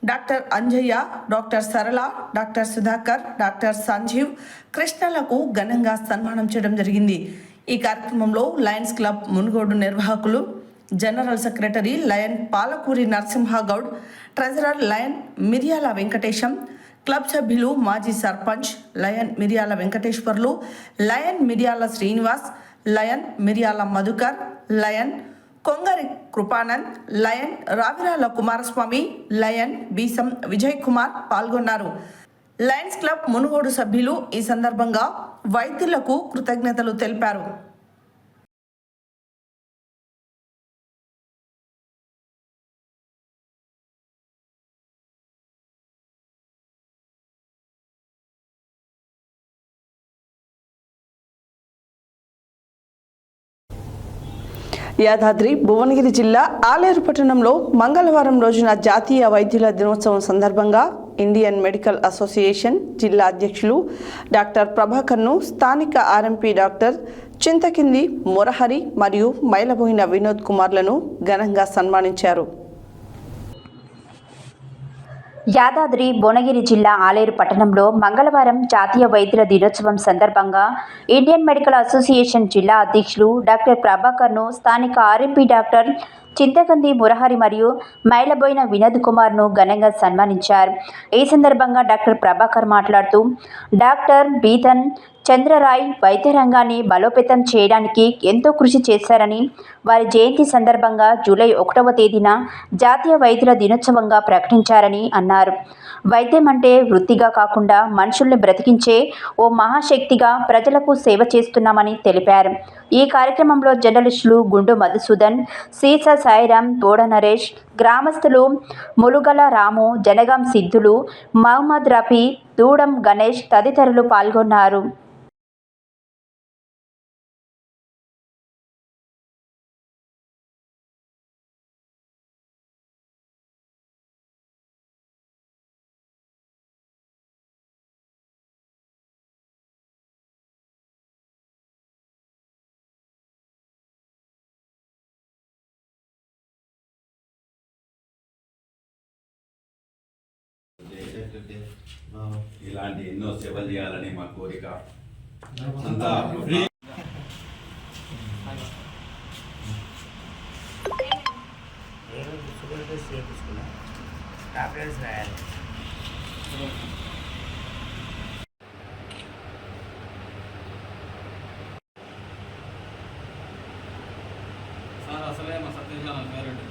డాక్టర్ అంజయ్య, డాక్టర్ సరళ, డాక్టర్ సుధాకర్, డాక్టర్ సంజీవ్ కృష్ణలకు ఘనంగా సన్మానం చేయడం జరిగింది. ఈ కార్యక్రమంలో లయన్స్ క్లబ్ మునుగోడు నిర్వాహకులు, general secretary lion Palakuri Narasimhagoud, treasurer lion Miryala Venkatesham, club సభ్యులు, మాజీ sarpanch lion Miryala Venkateshwarlu, lion Miryala Srinivas, lion Miryala Madhukar, lion Kongari Krupanand, lion Ravirala Kumaraswamy, lion Beesam Vijay Kumar పాల్గొన్నారు. లయన్స్ క్లబ్ మునుగోడు సభ్యులు ఈ సందర్భంగా వైద్యులకు కృతజ్ఞతలు తెలిపారు. యాదాద్రి భువనగిరి జిల్లా ఆలేరు పట్టణంలో మంగళవారం రోజున జాతీయ వైద్యుల దినోత్సవం సందర్భంగా ఇండియన్ మెడికల్ అసోసియేషన్ జిల్లా అధ్యక్షులు డాక్టర్ ప్రభాకర్ను స్థానిక ఆర్ఎంపీ డాక్టర్ చింతకింది మురహరి మరియు మైలబోయిన వినోద్ కుమార్లను ఘనంగా సన్మానించారు. యాదాద్రి భువనగిరి జిల్లా ఆలేరు పట్టణంలో మంగళవారం జాతీయ వైద్యుల దినోత్సవం సందర్భంగా ఇండియన్ మెడికల్ అసోసియేషన్ జిల్లా అధ్యక్షులు డాక్టర్ ప్రభాకర్ను స్థానిక ఆర్ఎంపీ డాక్టర్ చింతకంది మురహరి మరియు మైలబోయిన వినోద్ కుమార్ను ఘనంగా సన్మానించారు. ఈ సందర్భంగా డాక్టర్ ప్రభాకర్ మాట్లాడుతూ డాక్టర్ బీతన్ చంద్రరాయ్ వైద్య రంగాన్ని బలోపేతం చేయడానికి ఎంతో కృషి చేశారని, వారి జయంతి సందర్భంగా జూలై 1వ తేదీన జాతీయ వైద్యుల దినోత్సవంగా ప్రకటించారని అన్నారు. వైద్యం అంటే వృత్తిగా కాకుండా మనుషుల్ని బ్రతికించే ఓ మహాశక్తిగా ప్రజలకు సేవ చేస్తున్నామని తెలిపారు. ఈ కార్యక్రమంలో జర్నలిస్టులు గుండు మధుసూదన్, సీసా సాయిరాం, బోడ నరేష్, గ్రామస్తులు ములుగల రాము, జనగాం సిద్ధులు, మహమ్మద్ రఫీ, దూడం గణేష్ తదితరులు పాల్గొన్నారు. ఇలాంటి ఎన్నో సేవలు చేయాలని మా కోరిక. అంతా అసలే మా సత్యశాల పేరెంట్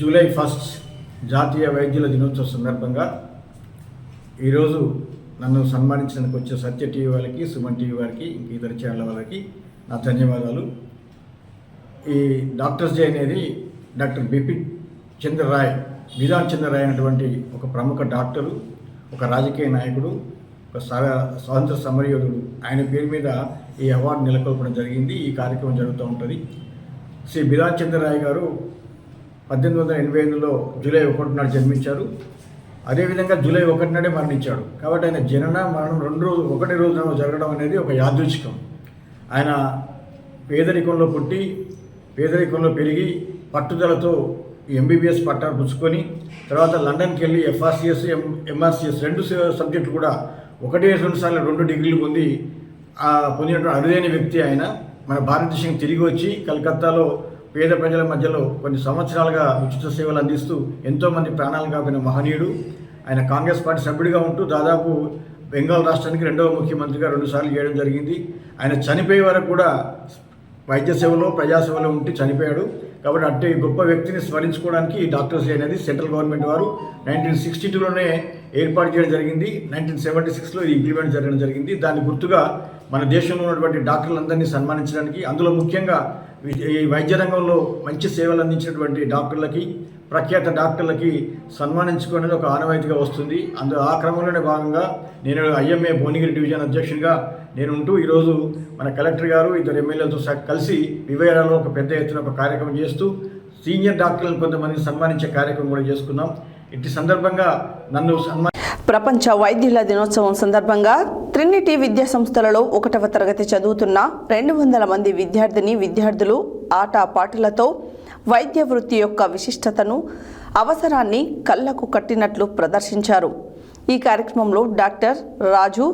జూలై 1 జాతీయ వైద్యుల దినోత్సవ సందర్భంగా ఈరోజు నన్ను సన్మానించడానికి వచ్చే సత్య టీవీ వాళ్ళకి, సుమన్ టీవీ వారికి, ఇంక ఇతర ఛానల్ వాళ్ళకి నా ధన్యవాదాలు. ఈ డాక్టర్స్ డే అనేది డాక్టర్ బిపిన్ చంద్రరాయ్, బిధాన్ చంద్రరాయ్ అనేటువంటి ఒక ప్రముఖ డాక్టరు, ఒక రాజకీయ నాయకుడు, ఒక స్వాతంత్ర సమరయోధుడు. ఆయన పేరు మీద ఈ అవార్డు నెలకొల్పడం జరిగింది. ఈ కార్యక్రమం జరుగుతూ ఉంటుంది. శ్రీ బిధాన్ చంద్రరాయ్ గారు 1885లో జూలై 1 నాడు జన్మించారు. అదేవిధంగా జూలై 1 నాడే మరణించాడు. కాబట్టి ఆయన జనన మరణం ఒకటే రోజున జరగడం అనేది ఒక యాదృచ్ఛికం. ఆయన పేదరికంలో పుట్టి, పేదరికంలో పెరిగి, పట్టుదలతో ఎంబీబీఎస్ పట్టాలు పుచ్చుకొని, తర్వాత లండన్కి వెళ్ళి FRCS, MRCS 2 సబ్జెక్టులు కూడా 1-2 సార్లు 2 డిగ్రీలు పొందినటువంటి అరుదైన వ్యక్తి ఆయన. మన భారతదేశం తిరిగి వచ్చి కలకత్తాలో పేద ప్రజల మధ్యలో కొన్ని సంవత్సరాలుగా ఉచిత సేవలు అందిస్తూ ఎంతోమంది ప్రాణాలు కాపిన మహనీయుడు. ఆయన కాంగ్రెస్ పార్టీ సభ్యుడిగా ఉంటూ దాదాపు బెంగాల్ రాష్ట్రానికి 2వ ముఖ్యమంత్రిగా 2 సార్లు చేయడం జరిగింది. ఆయన చనిపోయే వరకు కూడా వైద్య సేవలో, ప్రజాసేవలో ఉంటూ చనిపోయాడు. కాబట్టి అట్టి గొప్ప వ్యక్తిని స్మరించుకోవడానికి ఈ డాక్టర్స్ డే అనేది సెంట్రల్ గవర్నమెంట్ వారు 1962లోనే ఏర్పాటు చేయడం జరిగింది. 1976లో ఇది ఇంప్లిమెంట్ జరగడం జరిగింది. దాని గుర్తుగా మన దేశంలో ఉన్నటువంటి డాక్టర్లందరినీ సన్మానించడానికి, అందులో ముఖ్యంగా ఈ వైద్య రంగంలో మంచి సేవలు అందించినటువంటి డాక్టర్లకి, ప్రఖ్యాత డాక్టర్లకి సన్మానించుకునేది ఒక ఆనవాయితీగా వస్తుంది. ఆ క్రమంలోనే భాగంగా నేను IMA భువనగిరి డివిజన్ అధ్యక్షుడిగా నేను ఉంటూ ఈరోజు మన కలెక్టర్ గారు, ఇద్దరు ఎమ్మెల్యేలతో కలిసి వివేరాలో ఒక పెద్ద ఎత్తున ఒక కార్యక్రమం చేస్తూ సీనియర్ డాక్టర్లను కొంతమందిని సన్మానించే కార్యక్రమం కూడా చేసుకున్నాం. ఇట్టి సందర్భంగా నన్ను ప్రపంచ వైద్యుల దినోత్సవం సందర్భంగా ట్రినిటీ విద్యా సంస్థలలో 1వ తరగతి చదువుతున్న 200 మంది విద్యార్థులు ఆటపాటలతో వైద్య వృత్తి యొక్క విశిష్టతను, అవసరాన్ని కళ్ళకు కట్టినట్లు ప్రదర్శించారు. ఈ కార్యక్రమంలో డాక్టర్ రాజు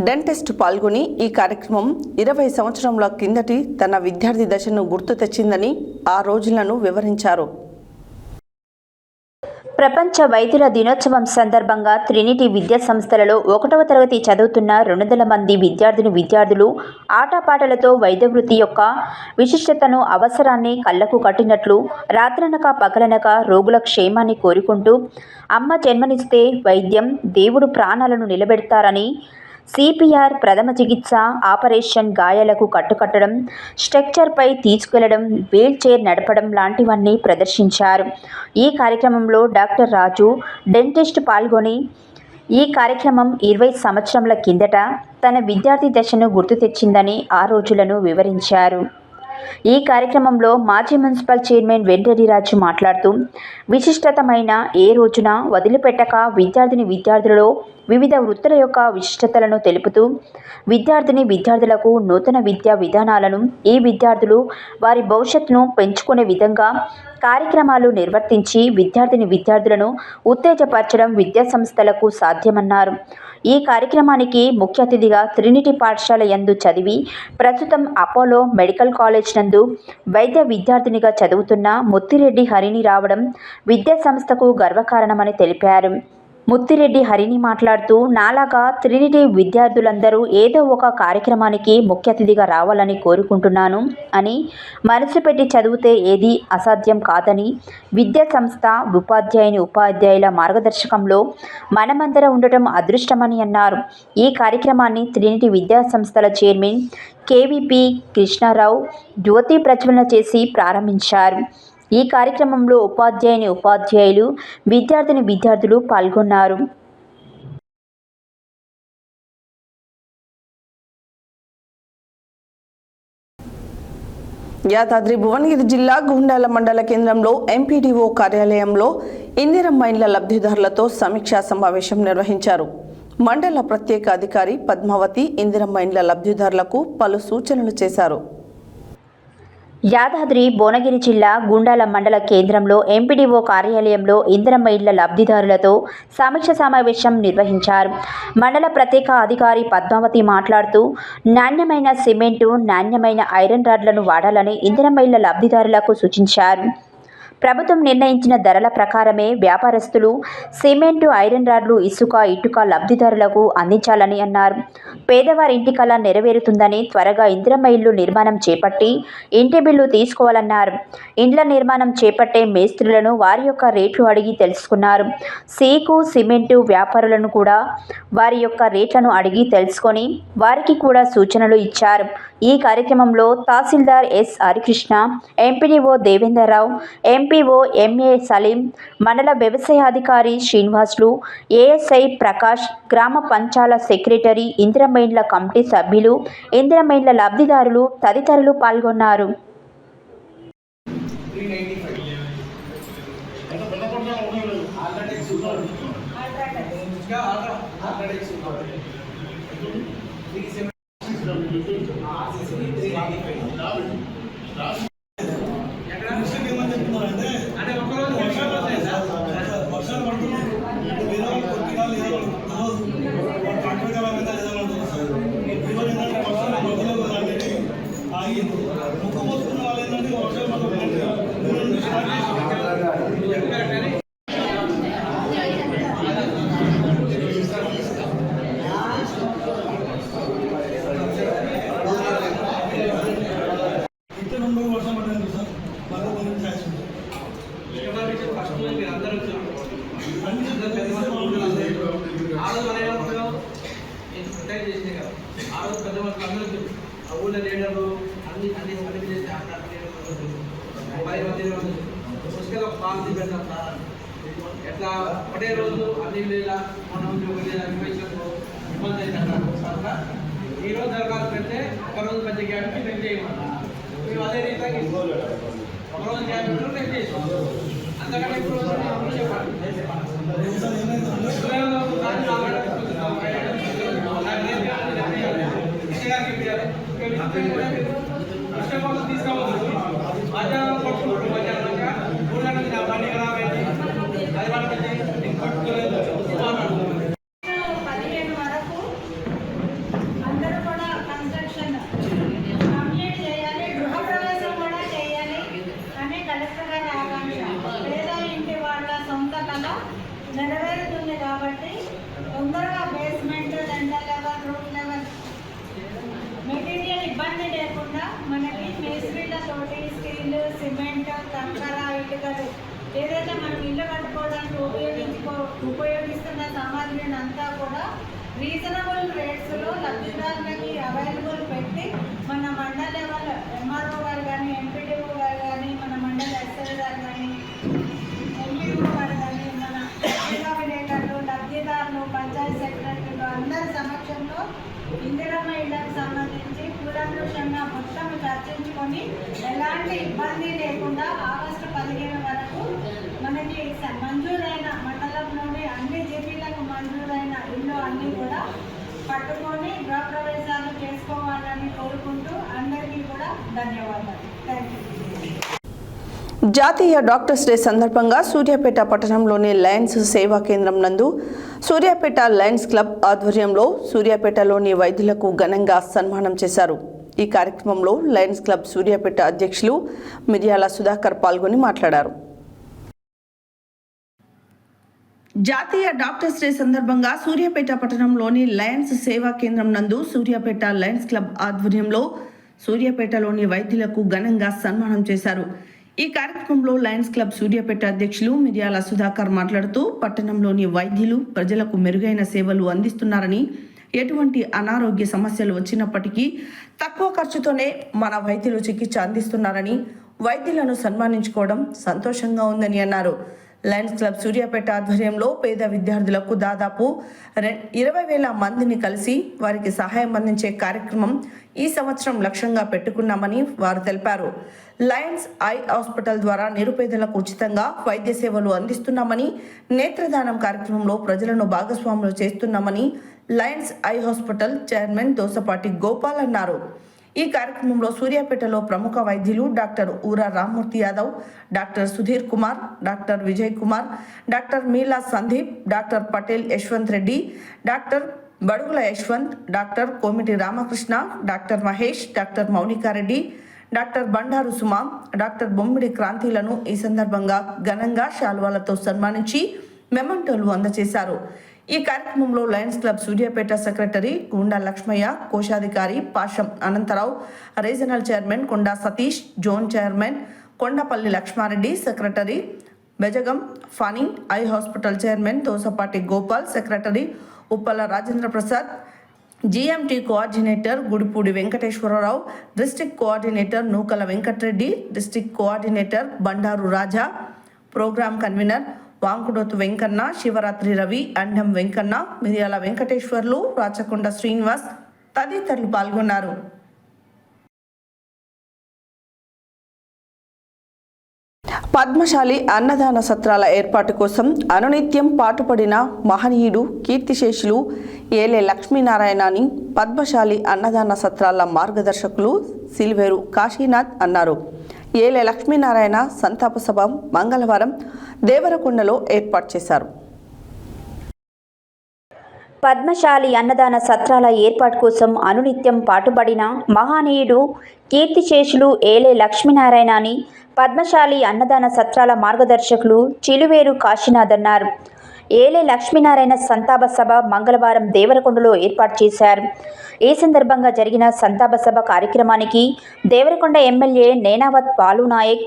డెంటిస్ట్ పాల్గొని ఈ కార్యక్రమం 20 సంవత్సరాల కిందటి తన విద్యార్థి దశను గుర్తు తెచ్చిందని ఆ రోజులను వివరించారు. ప్రపంచ వైద్యుల దినోత్సవం సందర్భంగా ట్రినిటీ విద్యా సంస్థలలో 1వ తరగతి చదువుతున్న 200 మంది విద్యార్థులు ఆటపాటలతో వైద్య వృత్తి యొక్క విశిష్టతను, అవసరాన్ని కళ్ళకు కట్టినట్లు రాత్రనక పగలనక రోగుల క్షేమాన్ని కోరుకుంటూ అమ్మ జన్మనిస్తే వైద్యం దేవుడు ప్రాణాలను నిలబెడతారని, సిపిఆర్, ప్రథమ చికిత్స, ఆపరేషన్, గాయాలకు కట్టుకట్టడం, స్ట్రెక్చర్పై తీసుకెళ్లడం, వీల్ చైర్ నడపడం లాంటివన్నీ ప్రదర్శించారు. ఈ కార్యక్రమంలో డాక్టర్ రాజు డెంటిస్ట్ పాల్గొని ఈ కార్యక్రమం 20 సంవత్సరాల కిందట తన విద్యార్థి దశను గుర్తు తెచ్చిందని ఆ రోజులను వివరించారు. ఈ కార్యక్రమంలో మాజీ మున్సిపల్ చైర్మన్ వెంకటరాజు మాట్లాడుతూ విశిష్టతమైన ఏ రోజున వదిలిపెట్టక విద్యార్థులలో వివిధ వృత్తుల యొక్క విశిష్టతలను తెలుపుతూ విద్యార్థులకు నూతన విద్యా విధానాలను, ఈ విద్యార్థులు వారి భవిష్యత్తును పెంచుకునే విధంగా కార్యక్రమాలు నిర్వర్తించి విద్యార్థులను ఉత్తేజపరచడం విద్యా సంస్థలకు సాధ్యమన్నారు. ఈ కార్యక్రమానికి ముఖ్య అతిథిగా ట్రినిటీ పాఠశాల యందు చదివి ప్రస్తుతం అపోలో మెడికల్ కాలేజ్ నందు వైద్య విద్యార్థినిగా చదువుతున్న ముత్తిరెడ్డి హరిణి రావడం విద్యా సంస్థకు గర్వకారణమని తెలిపారు. ముత్తిరెడ్డి హరిణి మాట్లాడుతూ నాలాగా ట్రినిటీ విద్యార్థులందరూ ఏదో ఒక కార్యక్రమానికి ముఖ్య అతిథిగా రావాలని కోరుకుంటున్నాను అని, మనసు పెట్టి చదివితే ఏది అసాధ్యం కాదని, విద్యా సంస్థ ఉపాధ్యాయుల మార్గదర్శకంలో మనమందరం ఉండటం అదృష్టమని అన్నారు. ఈ కార్యక్రమాన్ని ట్రినిటీ విద్యా సంస్థల చైర్మన్ కేవీపీ కృష్ణారావు జ్యోతి ప్రజ్వలన చేసి ప్రారంభించారు. ఈ కార్యక్రమంలో ఉపాధ్యాయులు, విద్యార్థులు పాల్గొన్నారు. యాదాద్రి భువనగిరి జిల్లా గుండాల మండల కేంద్రంలో ఎంపీడీఓ కార్యాలయంలో ఇందిరమ్మ ఇండ్ల లబ్ధిదారులతో సమీక్షా సమావేశం నిర్వహించారు. మండల ప్రత్యేక అధికారి పద్మావతి ఇందిరమ్మ ఇండ్ల లబ్ధిదారులకు పలు సూచనలు చేశారు. యాదాద్రి భువనగిరి జిల్లా గుండాల మండల కేంద్రంలో ఎంపీడీఓ కార్యాలయంలో ఇందిరమ్మ ఇళ్ల లబ్ధిదారులతో సమీక్ష సమావేశం నిర్వహించారు. మండల ప్రత్యేక అధికారి పద్మావతి మాట్లాడుతూ నాణ్యమైన సిమెంటు, నాణ్యమైన ఐరన్ రాడ్లను వాడాలని ఇందిరమ్మ ఇళ్ల లబ్ధిదారులకు సూచించారు. ప్రభుత్వం నిర్ణయించిన ధరల ప్రకారమే వ్యాపారస్తులు సిమెంటు, ఐరన్ రాడ్లు, ఇటుక లబ్ధిదారులకు అందించాలని అన్నారు. పేదవారి ఇంటి కల నెరవేరుతుందని త్వరగా ఇందిరమ్మ ఇల్లు నిర్మాణం చేపట్టి ఇంటి బిల్లు తీసుకోవాలన్నారు. ఇండ్ల నిర్మాణం చేపట్టే మేస్త్రులను వారి యొక్క రేట్లు అడిగి తెలుసుకున్నారు. సిమెంటు వ్యాపారులను కూడా వారి యొక్క రేట్లను అడిగి తెలుసుకొని వారికి కూడా సూచనలు ఇచ్చారు. ఈ కార్యక్రమంలో tahsildar S Harikrishna, MPDO Devender Rao, MPO MA Saleem, మండల వ్యవసాయాధికారి శ్రీనివాసులు, ఏఎస్ఐ ప్రకాష్, గ్రామ పంచాయత్ సెక్రటరీ, ఇందిరమ్మ ఇండ్ల కమిటీ సభ్యులు, ఇందిరమ్మ ఇండ్ల లబ్ధిదారులు తదితరులు పాల్గొన్నారు. ఎట్లా ఒకటే రోజు అన్ని వేళ మనం ఇబ్బంది అయితే ఈరోజు దరఖాస్తు పెడితే ఒకరోజు పెద్ద గ్యాప్కి పెద్ద చేయమన్నా మేము అదే రీతిగా ఒకరోజు గ్యాప్ పెట్టి చేసాం. అంతకంటే ఇప్పుడు చెప్పండి కష్టపడి తీసుకోవాలి మధ్యాహ్నం పట్టుకుంటారు మధ్యాహ్నం 3 గంటల బండి రావేది అది వాళ్ళకి నేను పట్టుకోలేదు 15 వరకు అందరూ కూడా కన్స్ట్రక్షన్ కంప్లీట్ చేయాలి, గృహప్రవేశం కూడా చేయాలి అని కలెక్టర్ గారి ఆకాంక్ష. పేద ఇంటి వాళ్ళ సొంత కళ నెరవేరుతుంది కాబట్టి తొందరగా basement, lintel level, roof level material ఇబ్బంది లేకుండా మనకి మేస్త్రీలతోటి స్టీల్, సిమెంట్, కంకర, ఇటుకలు ఏదైతే మనం ఇల్లు కట్టుకోవడానికి ఉపయోగిస్తున్న సామాగ్రిని అంతా కూడా రీజనబుల్ రేట్స్లో లబ్ధిదారులకి అవైలబుల్ పెట్టి మన మండల లెవెల్ ఎంఆర్ఓ గారు కానీ, ఎంపీడీఓ గారు కానీ, మన మండల ఎస్ఐ గారు కానీ, ఎంపీఓ గారు కానీ, మన మహిళా విలేకరులు, లబ్ధిదారులు, పంచాయతీ సెక్రటరీలు అందరి సమక్షంలో ఇందిరమ్మ ఇళ్లకు సంబంధించి కూలంకషంగా మొత్తం చర్చించుకొని ఎలాంటి ఇబ్బంది లేకుండా ఆగస్టు 15 వరకు మనకి మంజూరైన మండలంలోని అన్ని జీపీలకు మంజూరైన ఇల్లు అన్నీ కూడా పట్టుకొని గృహప్రవేశాలు చేసుకోవాలని కోరుకుంటూ అందరికీ కూడా ధన్యవాదాలు. Thank you. జాతీయ డాక్టర్స్ డే సందర్భంగా సూర్యాపేట పట్టణంలోని లయన్స్ సేవా కేంద్రం నందు సూర్యాపేట లయన్స్ క్లబ్ ఆధ్వర్యంలో సూర్యాపేటలోని వైద్యులకు ఘనంగా సన్మానం చేశారు. ఈ కార్యక్రమంలో లయన్స్ క్లబ్ సూర్యాపేట అధ్యక్షులు మిర్యాల సుధాకర్ పాల్గొని మాట్లాడారు. జాతీయ డాక్టర్స్ డే సందర్భంగా సూర్యాపేట పట్టణంలోని లయన్స్ సేవా కేంద్రం నందు సూర్యాపేట లయన్స్ క్లబ్ ఆధ్వర్యంలో సూర్యాపేటలోని వైద్యులకు ఘనంగా సన్మానం చేశారు. ఈ కార్యక్రమంలో లయన్స్ క్లబ్ సూర్యాపేట అధ్యక్షులు మిర్యాల సుధాకర్ మాట్లాడుతూ పట్టణంలోని వైద్యులు ప్రజలకు మెరుగైన సేవలు అందిస్తున్నారని, ఎటువంటి అనారోగ్య సమస్యలు వచ్చినప్పటికీ తక్కువ ఖర్చుతోనే మన వైద్యులు చికిత్స అందిస్తున్నారని, వైద్యులను సన్మానించుకోవడం సంతోషంగా ఉందని అన్నారు. లయన్స్ క్లబ్ సూర్యాపేట ఆధ్వర్యంలో పేద విద్యార్థులకు దాదాపు 20,000 మందిని కలిసి వారికి సహాయం అందించే కార్యక్రమం ఈ సంవత్సరం లక్ష్యంగా పెట్టుకున్నామని వారు తెలిపారు. లయన్స్ ఐ హాస్పిటల్ ద్వారా నిరుపేదలకు ఉచితంగా వైద్య సేవలు అందిస్తున్నామని, నేత్రదానం కార్యక్రమంలో ప్రజలను భాగస్వాములు చేస్తున్నామని lions eye hospital chairman Dosapati Gopal అన్నారు. ఈ కార్యక్రమంలో సూర్యాపేటలో ప్రముఖ వైద్యులు doctor Oora Rammurthy Yadav, doctor Sudheer Kumar, doctor Vijay Kumar, doctor Meela Sandeep, doctor Patel Yashwanth Reddy, doctor Badugula Yashwanth, doctor Komiti Ramakrishna, doctor Mahesh, doctor Mounika Reddy, doctor Bandaru Suma, doctor Bommidi క్రాంతిలను ఈ సందర్భంగా ఘనంగా శాల్వాలతో సన్మానించి మెమంటోలు అందజేశారు. ఈ కార్యక్రమంలో Lions club Suryapet secretary Gunda Lakshmaiah, కోశాధికారి Pasham Anantha Rao, regional chairman Konda Satish, zone chairman Kondapalli Lakshma Reddy, secretary Bejagam Phani, eye hospital chairman Dosapati Gopal, secretary Uppala Rajendra Prasad, GMT coordinator Gudipudi Venkateswara Rao, district coordinator Nukala Venkat Reddy, district coordinator Bandaru Raja, programme convener Vankudothu Venkanna, Sivarathri Ravi, Andam Venkanna, మిర్యాల వెంకటేశ్వర్లు, రాచకొండ శ్రీనివాస్ తదితరులు పాల్గొన్నారు. పద్మశాలి అన్నదాన సత్రాల ఏర్పాటు కోసం అనునిత్యం పాటుపడిన మహనీయుడు కీర్తిశేషులు ఏలే లక్ష్మీనారాయణ అని పద్మశాలి అన్నదాన సత్రాల మార్గదర్శకులు సిల్వేరు కాశీనాథ్ అన్నారు. ఏలే లక్ష్మీనారాయణ సంతాప సభ మంగళవారం దేవరకొండలో ఏర్పాటు చేశారు. పద్మశాలి అన్నదాన సత్రాల ఏర్పాటు కోసం అనునిత్యం పాటుపడిన మహానీయుడు కీర్తిశేషులు ఏలే లక్ష్మీనారాయణ అని పద్మశాలి అన్నదాన సత్రాల మార్గదర్శకులు చిలువేరు కాశీనాథ్ అన్నారు. ఏలే లక్ష్మీనారాయణ సంతాప సభ మంగళవారం దేవరకొండలో ఏర్పాటు చేశారు. ఈ సందర్భంగా జరిగిన సంతాప సభ కార్యక్రమానికి దేవరకొండ ఎమ్మెల్యే నేనావత్ బాలునాయక్,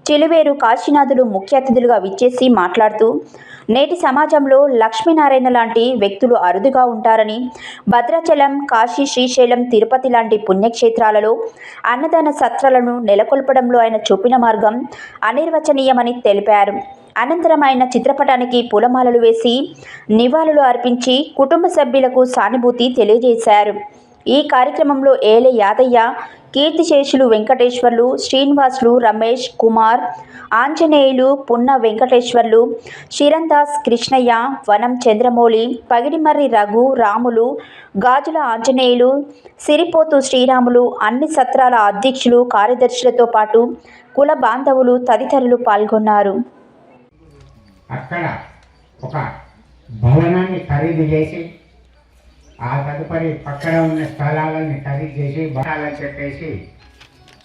చిలువేరు కాశీనాథులు ముఖ్య అతిథులుగా విచ్చేసి మాట్లాడుతూ, నేటి సమాజంలో లక్ష్మీనారాయణ లాంటి వ్యక్తులు అరుదుగా ఉంటారని, భద్రాచలం, కాశీ, శ్రీశైలం, తిరుపతి లాంటి పుణ్యక్షేత్రాలలో అన్నదాన సత్రాలను నెలకొల్పడంలో ఆయన చూపిన మార్గం అనిర్వచనీయమని తెలిపారు. అనంతరం ఆయన చిత్రపటానికి పూలమాలలు వేసి నివాళులు అర్పించి కుటుంబ సభ్యులకు సానుభూతి తెలియజేశారు. ఈ కార్యక్రమంలో ఏలే యాదయ్య, కీర్తిశేషులు వెంకటేశ్వర్లు, శ్రీనివాసులు, రమేష్ కుమార్, ఆంజనేయులు, పున్న వెంకటేశ్వర్లు, శిరందాస్ కృష్ణయ్య, వనం చంద్రమౌళి, పగిడిమర్రి రఘు, రాములు, గాజుల ఆంజనేయులు, సిరిపోతు శ్రీరాములు, అన్ని సత్రాల అధ్యక్షులు, కార్యదర్శులతో పాటు కుల బాంధవులు తదితరులు పాల్గొన్నారు. అక్కడ ఒక భవనాన్ని ఖరీదు చేసి ఆ తదుపరి పక్కన ఉన్న స్థలాలని ఖరీదు చేసి బాగాలని చెప్పేసి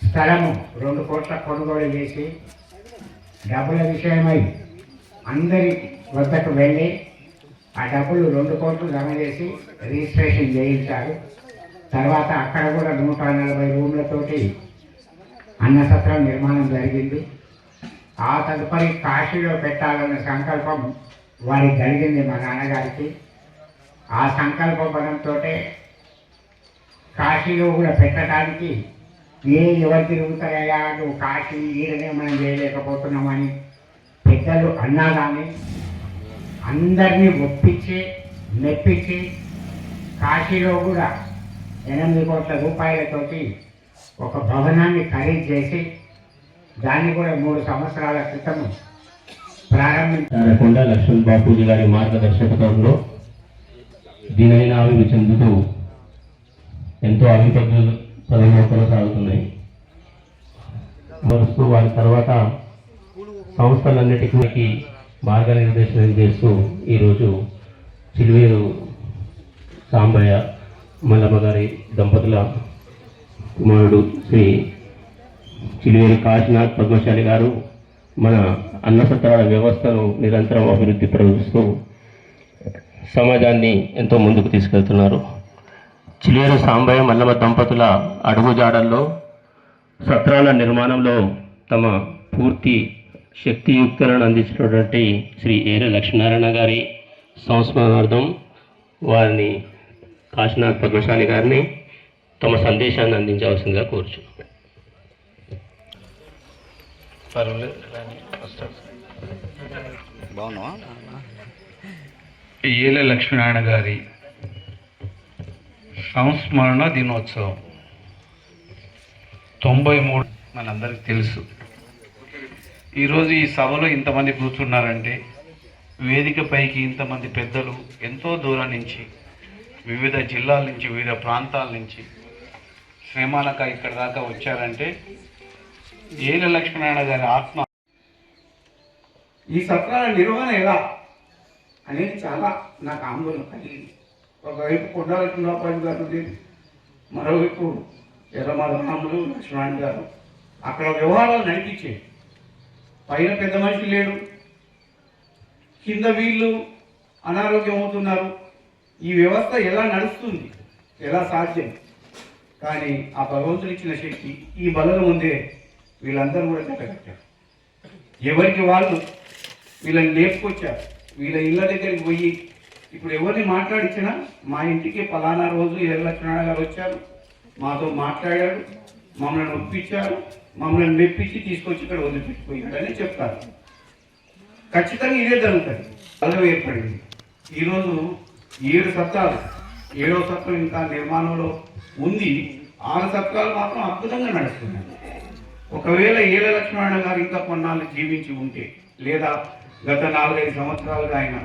స్థలము 2 కోట్ల కొనుగోలు చేసి డబ్బుల విషయమై అందరి వద్దకు వెళ్ళి ఆ డబ్బులు 2 కోట్లు జమ చేసి రిజిస్ట్రేషన్ చేయించారు. తర్వాత అక్కడ కూడా 140 రూమ్లతోటి అన్నసత్రం నిర్మాణం జరిగింది. ఆ తదుపరి కాశీలో పెట్టాలన్న సంకల్పం వారికి కలిగింది, మా నాన్నగారికి. ఆ సంకల్ప బలంతో కాశీలో కూడా పెట్టడానికి ఎవరు తిరుగుతారయ్యా, నువ్వు కాశీ ఈడనే మనం చేయలేకపోతున్నామని పెద్దలు అన్నా కానీ అందరినీ ఒప్పించి మెప్పించి కాశీలో కూడా 8 కోట్ల రూపాయలతోటి ఒక భవనాన్ని ఖరీదు చేసి దాన్ని కూడా 3 సంవత్సరాల క్రితం ప్రారంభించారకొండ లక్ష్మణ్ బాపూజీ గారి మార్గదర్శకత్వంలో దీనైన అభివృద్ధి చెందుతూ ఎంతో అభివృద్ధి పదంలో కొనసాగుతున్నాయి. వస్తూ వారి తర్వాత సంస్థలన్నిటికీ మార్గనిర్దేశనం చేస్తూ ఈరోజు చిలువేరు సాంబయ్య మల్లమ్మ గారి దంపతుల కుమారుడు శ్రీ చిలువేరు కాశీనాథ్ పద్మశాలి గారు మన అన్నసత్రాల వ్యవస్థను నిరంతరం అభివృద్ధి పరుస్తూ సమాజాన్ని ఎంతో ముందుకు తీసుకెళ్తున్నారు. చిలువేరు సాంబయ్య మల్లమ్మ దంపతుల అడుగుజాడల్లో సత్రాల నిర్మాణంలో తమ పూర్తి శక్తియుక్తులను అందించినటువంటి శ్రీ ఏర లక్ష్మీనారాయణ గారి సంస్మరణార్థం వారిని కాశీనాథ్ పద్మశాలి గారిని తమ సందేశాన్ని అందించవలసిందిగా కోరుచున్నాం. ఏల లక్ష్మీనారాయణ గారి సంస్మరణ దినోత్సవం 93 మనందరికీ తెలుసు. ఈరోజు ఈ సభలో ఇంతమంది కూర్చున్నారంటే వేదిక పైకి ఇంతమంది పెద్దలు ఎంతో దూరం నుంచి, వివిధ జిల్లాల నుంచి, వివిధ ప్రాంతాల నుంచి శ్రీమానక ఇక్కడ దాకా వచ్చారంటే ఏల లక్ష్మీనారాయణ గారి ఆత్మ. ఈ సత్రాల నిర్వహణ ఎలా అనేది చాలా నాకు ఆందోళన కలిగింది. ఒకవైపు కొండలరావు గారు ఉండేది, మరోవైపు ఎర్రమాధవరాములు లక్ష్మణ్ గారు అక్కడ వ్యవహారాలు నడిపించేది. పైన పెద్ద మనిషి లేడు, కింద వీళ్ళు అనారోగ్యం అవుతున్నారు. ఈ వ్యవస్థ ఎలా నడుస్తుంది, ఎలా సాధ్యం? కానీ ఆ భగవంతుడు ఇచ్చిన శక్తి, ఈ బలం ఉందే వీళ్ళందరూ కూడా కట్టగట్టారు. ఎవరికి వాళ్ళు వీళ్ళని లేపుకొచ్చారు. వీళ్ళ ఇళ్ళ దగ్గరికి పోయి ఇప్పుడు ఎవరిని మాట్లాడించినా మా ఇంటికి ఫలానా రోజు ఏల లక్ష్మణ గారు వచ్చారు, మాతో మాట్లాడారు, మమ్మల్ని ఒప్పించారు, మమ్మల్ని మెప్పించి తీసుకొచ్చి ఇక్కడ వదిలిపెట్టిపోయాడని చెప్తారు. ఖచ్చితంగా ఇదే జరుగుతుంది. బలం ఏర్పడింది. ఈరోజు 7 సత్రాలు, 7వ సత్రం ఇంకా నిర్మాణంలో ఉంది. 6 సత్రాలు మాత్రం అద్భుతంగా నడుస్తున్నాయి. ఒకవేళ ఏల లక్ష్మణ గారు ఇంకా కొన్నాళ్ళు జీవించి ఉంటే, లేదా గత 4-5 సంవత్సరాలుగా ఆయన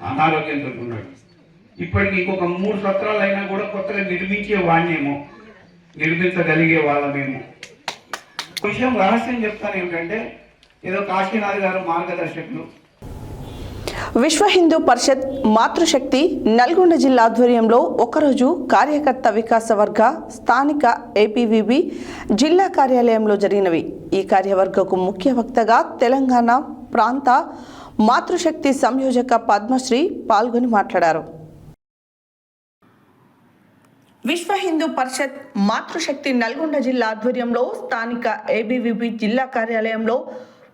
అనారోగ్యంతో ఉన్నాడు, ఇప్పటికి ఇంకొక 3 సత్రాలు అయినా కూడా కొత్తగా నిర్మించే వాడినేమో, నిర్మించగలిగే వాళ్ళమేమో. విషయం రహస్యం చెప్తాను ఏమిటంటే, ఏదో కాశీనాథ్ గారు మార్గదర్శకులు. విశ్వ హిందూ పరిషత్ మాతృశక్తి నల్గొండ జిల్లా ఆధ్వర్యంలో ఒకరోజు కార్యకర్త వికాస వర్గ స్థానిక ఏపీవీబీ జిల్లా కార్యాలయంలో జరిగినవి. ఈ కార్యవర్గకు ముఖ్య వక్తగా తెలంగాణ ప్రాంత మాతృశక్తి సంయోజక పద్మశ్రీ పాల్గొని మాట్లాడారు. విశ్వ హిందూ పరిషత్ మాతృశక్తి నల్గొండ జిల్లా ఆధ్వర్యంలో స్థానిక ఏబీవీబీ జిల్లా కార్యాలయంలో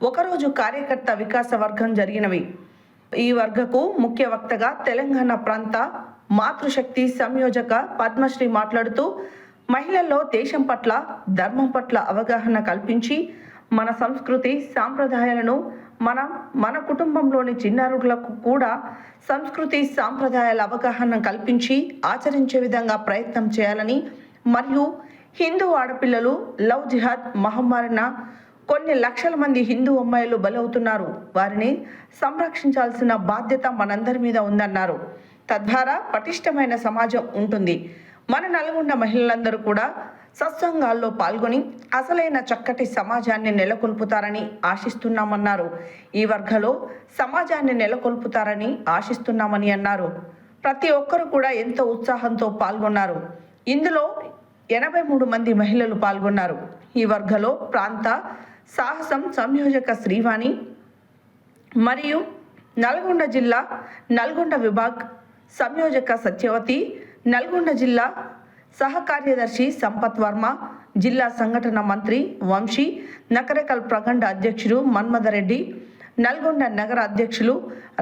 ఒకరోజు కార్యకర్త వికాస వర్గం జరిగినవి. ఈ వర్గకు ముఖ్య వక్తగా తెలంగాణ ప్రాంత మాతృశక్తి సంయోజక పద్మశ్రీ మాట్లాడుతూ మహిళల్లో దేశం పట్ల, ధర్మం పట్ల అవగాహన కల్పించి మన సంస్కృతి సాంప్రదాయాలను మన కుటుంబంలోని చిన్నారులకు కూడా సంస్కృతి సాంప్రదాయాల అవగాహన కల్పించి ఆచరించే విధంగా ప్రయత్నం చేయాలని, మరియు హిందూ ఆడపిల్లలు లవ్ జిహాద్ మహమ్మారిన కొన్ని లక్షల మంది హిందూ అమ్మాయిలు బలవుతున్నారు. వారిని సంరక్షించాల్సిన బాధ్యత మనందరి మీద ఉందన్నారు. తద్వారా పటిష్టమైన సమాజం ఉంటుంది. మన నల్గొండ మహిళలందరూ కూడా సత్సంగాల్లో పాల్గొని అసలైన చక్కటి సమాజాన్ని నెలకొల్పుతారని ఆశిస్తున్నామన్నారు. ఈ వర్గంలో సమాజాన్ని నెలకొల్పుతారని ఆశిస్తున్నామని అన్నారు. ప్రతి ఒక్కరు కూడా ఎంతో ఉత్సాహంతో పాల్గొన్నారు. ఇందులో 83 మంది మహిళలు పాల్గొన్నారు. ఈ వర్గంలో ప్రాంత సాహసం సంయోజక శ్రీవాణి మరియు నల్గొండ జిల్లా నల్గొండ విభాగ్ సంయోజక సత్యవతి, నల్గొండ జిల్లా సహకార్యదర్శి సంపత్ వర్మ, జిల్లా సంఘటన మంత్రి వంశీ, నకరేకల్ ప్రఖండ అధ్యక్షుడు మన్మథరెడ్డి, నల్గొండ నగర అధ్యక్షులు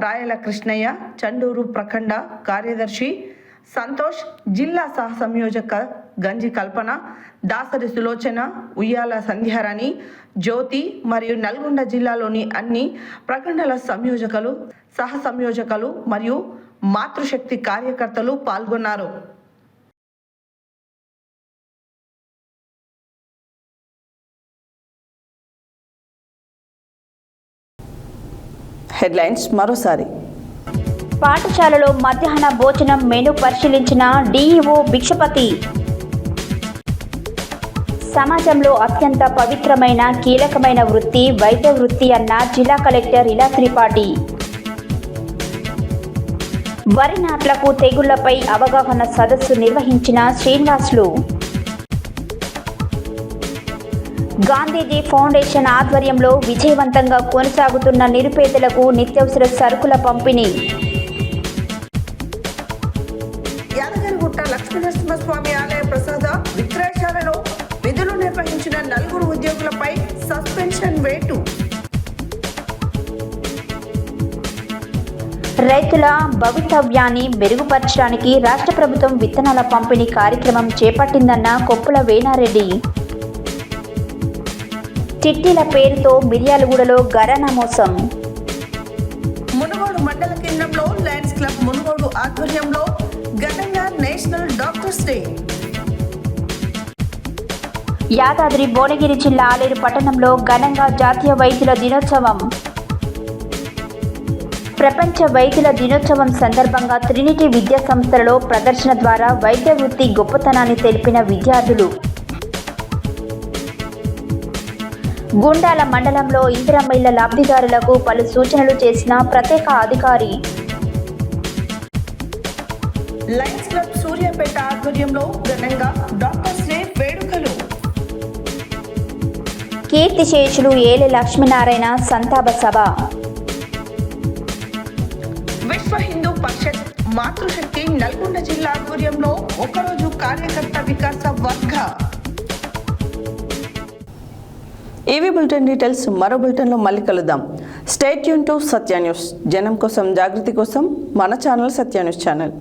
రాయల కృష్ణయ్య, చండూరు ప్రఖండ కార్యదర్శి సంతోష్, జిల్లా సహ సంయోజక గంజి కల్పన, దాసరి సులోచన, ఉయ్యాల సంధ్యారాణి, జ్యోతి మరియు నల్గొండ జిల్లాలోని అన్ని ప్రఖండల సంయోజకులు, సహ సంయోజకులు మరియు మాతృశక్తి కార్యకర్తలు పాల్గొన్నారు. హెడ్లైన్స్ మరోసారి. పాఠశాలలో మధ్యాహ్న భోజనం మెనూ పరిశీలించిన డీఈఓ భిక్షపతి. సమాజంలో అత్యంత పవిత్రమైన కీలకమైన వృత్తి వైద్య వృత్తి అన్న జిల్లా కలెక్టర్ ఇలా త్రిపాఠి. వరి నాట్లకు తెగుళ్లపై అవగాహన సదస్సు నిర్వహించిన శ్రీనివాసులు. గాంధీజీ ఫౌండేషన్ ఆధ్వర్యంలో విజయవంతంగా కొనసాగుతున్న నిరుపేదలకు నిత్యావసర సరుకుల పంపిణీ. యాదగిరిగుట్ట లక్ష్మీనరసింహస్వామి ఆలయ ప్రసాద విక్రయశాలలో విధులు నిర్వహించిన 4 ఉద్యోగులపై సస్పెన్షన్ వేటు. రైతుల భవితవ్యాన్ని మెరుగుపరచడానికి రాష్ట్ర ప్రభుత్వం విత్తనాల పంపిణీ కార్యక్రమం చేపట్టిందన్న కొప్పుల వేణారెడ్డి. చిట్టీల పేరుతో మిర్యాలగూడలో ఘరానా మోసం. మునుగోడు మండల కేంద్రంలో లయన్స్ క్లబ్ మునుగోడు ఆధ్వర్యంలో ఘనంగా national doctors day. Yadadri Bhuvanagiri జిల్లా ఆలేరు పట్టణంలో ఘనంగా జాతీయ వైద్యుల దినోత్సవం. ప్రపంచ వైద్యుల దినోత్సవం సందర్భంగా ట్రినిటీ విద్యా సంస్థలలో ప్రదర్శన ద్వారా వైద్య వృత్తి గొప్పతనాన్ని తెలిపిన విద్యార్థులు. గుండాల మండలంలో ఇందిరమ్మ ఇళ్ల లబ్ధిదారులకు పలు సూచనలు చేసిన ప్రత్యేక అధికారి. లయన్స్ క్లబ్ సూర్యాపేట ఆధ్వర్యంలో ఘనంగా డాక్టర్స్ డే వేడుకలు. కీర్తిశేషులు ఏలే లక్ష్మీనారాయణ సంతాప సభ. విశ్వ హిందూ పరిషత్ మాతృశక్తి నల్గొండ జిల్లా ఆధ్వర్యంలో ఒకరోజు కార్యకర్త వికాస వర్గ. ఈవీ బులెటిన్ డీటెయిల్స్ మరో బులెటిన్లో మళ్ళీ కలుద్దాం. Stay tune to Satya news. జనం కోసం జాగృతి కోసం మన ఛానల్ సత్య న్యూస్ ఛానల్.